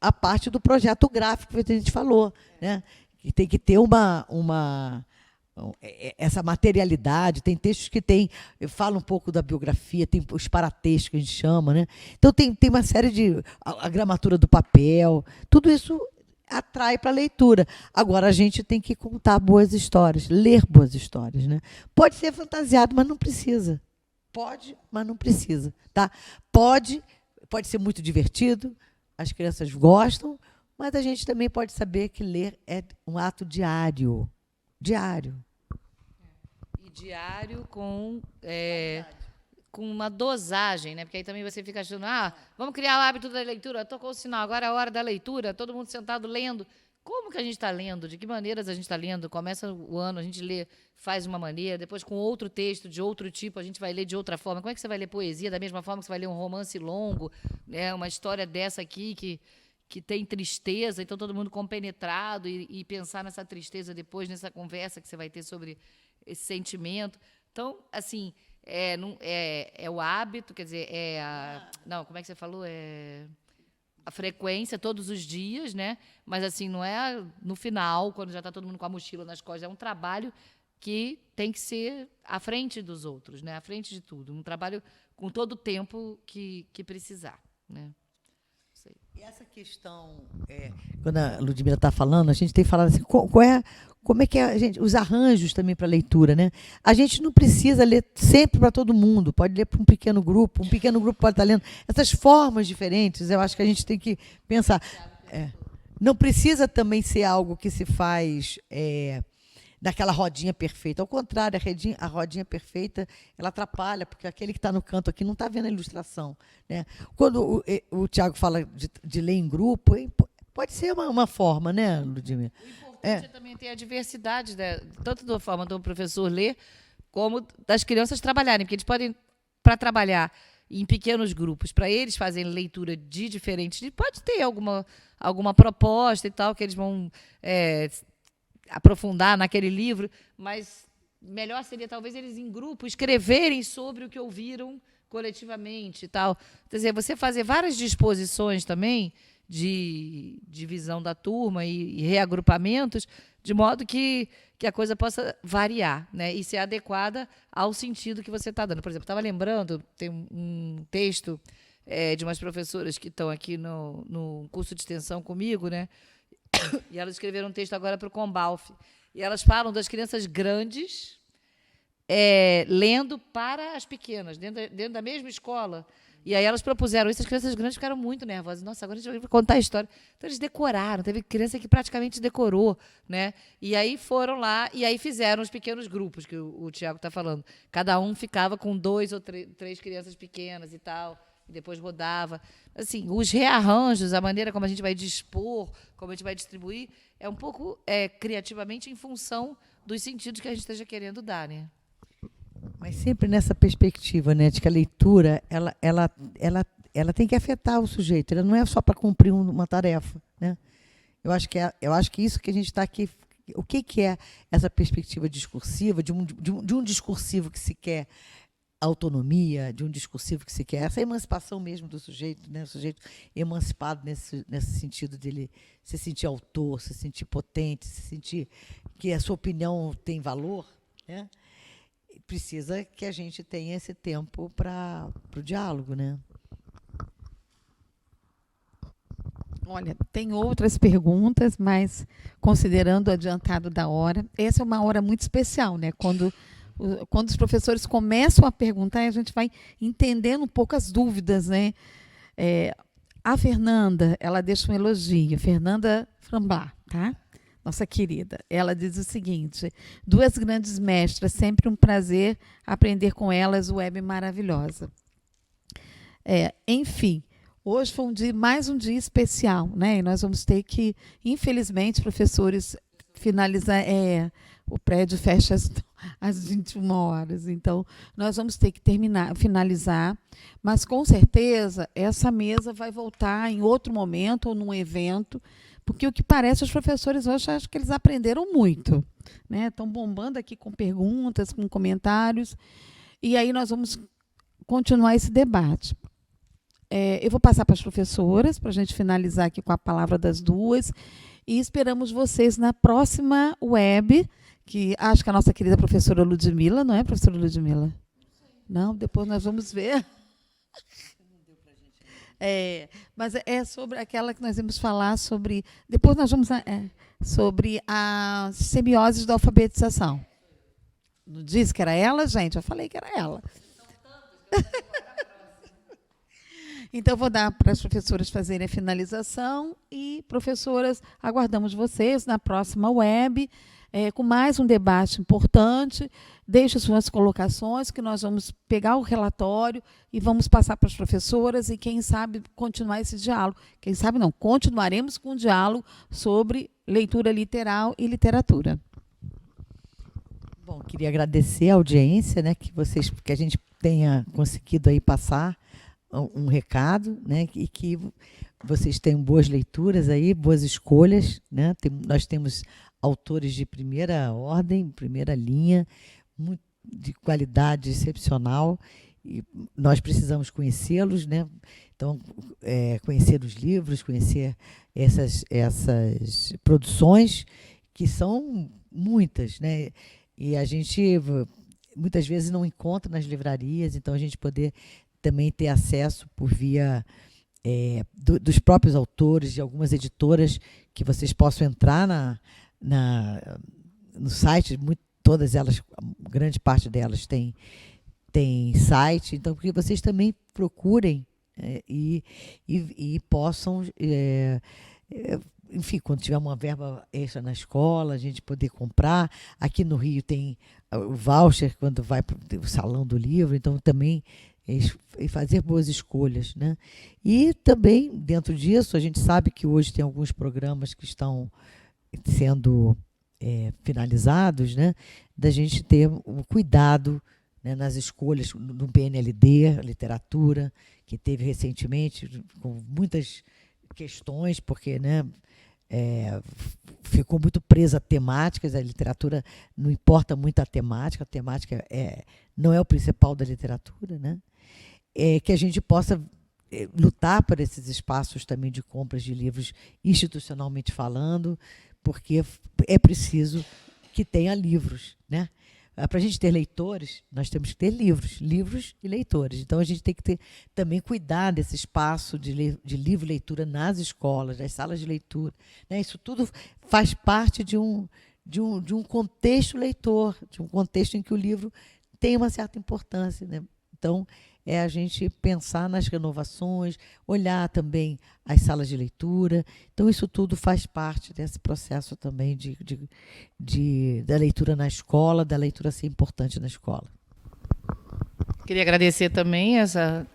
a parte do projeto gráfico que a gente falou, né? Que tem que ter essa materialidade. Tem textos que fala um pouco da biografia, tem os paratextos que a gente chama, né? Então tem uma série de a gramatura do papel, tudo isso atrai para a leitura. Agora a gente tem que contar boas histórias, ler boas histórias, né? Pode ser fantasiado, mas não precisa. Pode, mas não precisa, tá? Pode ser muito divertido, as crianças gostam, mas a gente também pode saber que ler é um ato diário. Diário. E diário com uma dosagem, né? Porque aí também você fica achando, vamos criar o hábito da leitura, tocou o sinal, agora é a hora da leitura, todo mundo sentado lendo. Como que a gente está lendo? De que maneiras a gente está lendo? Começa o ano, a gente lê, faz de uma maneira, depois com outro texto de outro tipo, a gente vai ler de outra forma. Como é que você vai ler poesia? Da mesma forma que você vai ler um romance longo, né? Uma história dessa aqui que tem tristeza, então todo mundo compenetrado e pensar nessa tristeza depois, nessa conversa que você vai ter sobre esse sentimento. Então, assim, é o hábito, quer dizer, não, como é que você falou? A frequência todos os dias, né? Mas assim, não é no final, quando já está todo mundo com a mochila nas costas, é um trabalho que tem que ser à frente dos outros, né? À frente de tudo, um trabalho com todo o tempo que precisar, né? E essa questão, quando a Ludmila está falando, a gente tem falado assim, como é que os arranjos também para leitura, né? A gente não precisa ler sempre para todo mundo, pode ler para um pequeno grupo pode estar lendo. Essas formas diferentes, eu acho que a gente tem que pensar. Não precisa também ser algo que se faz daquela rodinha perfeita. Ao contrário, a rodinha perfeita, ela atrapalha, porque aquele que está no canto aqui não está vendo a ilustração, né? Quando o Tiago fala de ler em grupo, pode ser uma forma, né, Ludmila? O importante é também ter a diversidade, né? Tanto da forma do professor ler, como das crianças trabalharem, porque eles podem, para trabalhar em pequenos grupos, para eles fazerem leitura de diferentes, pode ter alguma proposta e tal, que eles vão aprofundar naquele livro, mas melhor seria talvez eles em grupo escreverem sobre o que ouviram coletivamente e tal. Quer dizer, você fazer várias disposições também de divisão da turma e reagrupamentos, de modo que a coisa possa variar, né, e ser adequada ao sentido que você está dando. Por exemplo, estava lembrando, tem um texto de umas professoras que estão aqui no curso de extensão comigo, né? E elas escreveram um texto agora para o Combalf. E elas falam das crianças grandes lendo para as pequenas, dentro da mesma escola. E aí elas propuseram isso, as crianças grandes ficaram muito nervosas. Nossa, agora a gente vai contar a história. Então eles decoraram, teve criança que praticamente decorou, né? E aí foram lá, e aí fizeram os pequenos grupos, que o Tiago está falando. Cada um ficava com 2 ou 3 crianças pequenas e tal. E depois rodava. Assim, os rearranjos, a maneira como a gente vai dispor, como a gente vai distribuir, é um pouco criativamente em função dos sentidos que a gente esteja querendo dar, né? Mas sempre nessa perspectiva, né, de que a leitura ela tem que afetar o sujeito, ela não é só para cumprir uma tarefa, né? Eu acho que isso que a gente está aqui, o que é essa perspectiva discursiva, de um discursivo que se quer autonomia, de um discursivo que se quer, essa emancipação mesmo do sujeito, né? O sujeito emancipado nesse sentido dele se sentir autor, se sentir potente, se sentir que a sua opinião tem valor, né? Precisa que a gente tenha esse tempo para o diálogo, né? Olha, tem outras perguntas, mas considerando o adiantado da hora, essa é uma hora muito especial, né? Quando os professores começam a perguntar, a gente vai entendendo um pouco as dúvidas, né? A Fernanda, ela deixa um elogio, Fernanda Frambá, tá? Nossa querida. Ela diz o seguinte: 2 grandes mestras, sempre um prazer aprender com elas, web maravilhosa. Enfim, hoje foi mais um dia especial, né? E nós vamos ter que, infelizmente, professores, finalizar. O prédio fecha às 21 horas, então nós vamos ter que finalizar, mas com certeza essa mesa vai voltar em outro momento ou num evento, porque o que parece, os professores hoje, acho que eles aprenderam muito, né? Estão bombando aqui com perguntas, com comentários, e aí nós vamos continuar esse debate. Eu vou passar para as professoras, para a gente finalizar aqui com a palavra das duas. E esperamos vocês na próxima web, que acho que a nossa querida professora Ludmila, não é, professora Ludmila? Não, depois nós vamos ver. Mas é sobre aquela que nós vamos falar sobre. Depois nós vamos. Sobre a semiose da alfabetização. Não disse que era ela, gente? Eu falei que era ela. Então, vou dar para as professoras fazerem a finalização e, professoras, aguardamos vocês na próxima web, com mais um debate importante. Deixe suas colocações, que nós vamos pegar o relatório e vamos passar para as professoras e, quem sabe, continuar esse diálogo. Quem sabe não, continuaremos com o diálogo sobre leitura literal e literatura. Bom, queria agradecer a audiência, né, que a gente tenha conseguido aí passar um recado, né, e que vocês tenham boas leituras aí, boas escolhas, né? Nós temos autores de primeira ordem, primeira linha, muito de qualidade excepcional, e nós precisamos conhecê-los, né? Então, conhecer os livros, conhecer essas produções, que são muitas, né? E a gente muitas vezes não encontra nas livrarias, então a gente poder também ter acesso por via dos próprios autores, de algumas editoras, que vocês possam entrar no site. Todas elas, grande parte delas tem site, então que vocês também procurem e possam, enfim, quando tiver uma verba extra na escola, a gente poder comprar. Aqui no Rio tem o voucher quando vai para o Salão do Livro, então também fazer boas escolhas, né? E também, dentro disso, a gente sabe que hoje tem alguns programas que estão sendo finalizados, né? Da gente ter um cuidado, né, nas escolhas no PNLD, literatura, que teve recentemente, com muitas questões, porque, né, ficou muito presa a temáticas. A literatura não importa muito a temática não é o principal da literatura, né? Que a gente possa lutar por esses espaços também de compras de livros institucionalmente falando, porque é preciso que tenha livros, né? Para a gente ter leitores, nós temos que ter livros e leitores. Então, a gente tem que ter também cuidar desse espaço de livro-leitura nas escolas, das salas de leitura, né? Isso tudo faz parte de um contexto leitor, de um contexto em que o livro tem uma certa importância, né? Então, a gente pensar nas renovações, olhar também as salas de leitura. Então, isso tudo faz parte desse processo também da leitura na escola, da leitura ser importante na escola. Queria agradecer também essa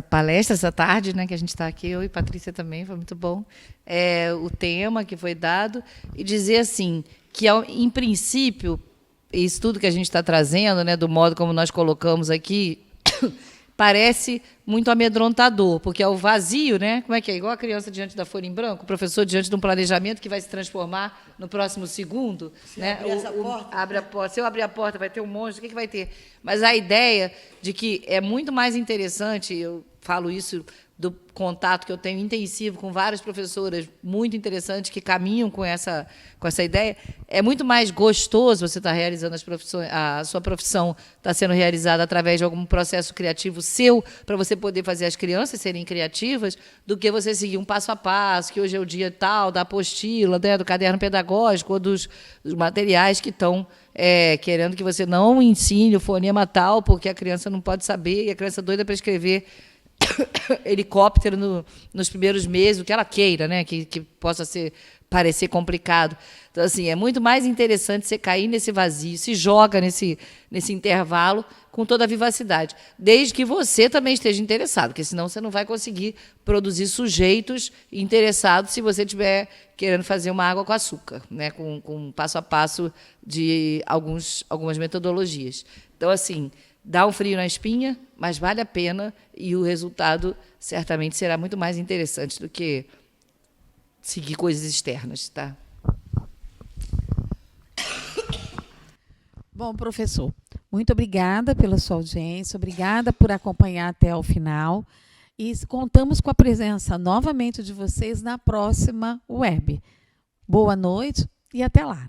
palestra, essa tarde, né, que a gente está aqui, eu e Patrícia também, foi muito bom. O tema que foi dado, e dizer assim, que, em princípio, isso tudo que a gente está trazendo, né, do modo como nós colocamos aqui, parece muito amedrontador, porque é o vazio, né? Como é que é? Igual a criança diante da folha em branco, o professor diante de um planejamento que vai se transformar no próximo segundo. Né? Abre a porta. Se eu abrir a porta, vai ter um monstro, o que vai ter? Mas a ideia de que é muito mais interessante, eu falo isso do contato que eu tenho intensivo com várias professoras muito interessantes que caminham com essa ideia, é muito mais gostoso você estar realizando a sua profissão está sendo realizada através de algum processo criativo seu, para você poder fazer as crianças serem criativas, do que você seguir um passo a passo, que hoje é o dia tal, da apostila, né, do caderno pedagógico, ou dos materiais que estão querendo que você não ensine o fonema tal, porque a criança não pode saber, e a criança doida para escrever helicóptero nos primeiros meses, o que ela queira, né, que possa parecer complicado. Então, assim, é muito mais interessante você cair nesse vazio, se joga nesse intervalo com toda a vivacidade, desde que você também esteja interessado, porque senão você não vai conseguir produzir sujeitos interessados se você estiver querendo fazer uma água com açúcar, né, com passo a passo de algumas metodologias. Então, assim, dá um frio na espinha, mas vale a pena, e o resultado certamente será muito mais interessante do que seguir coisas externas, tá? Bom, professor, muito obrigada pela sua audiência, obrigada por acompanhar até o final. e contamos com a presença novamente de vocês na próxima web. Boa noite e até lá.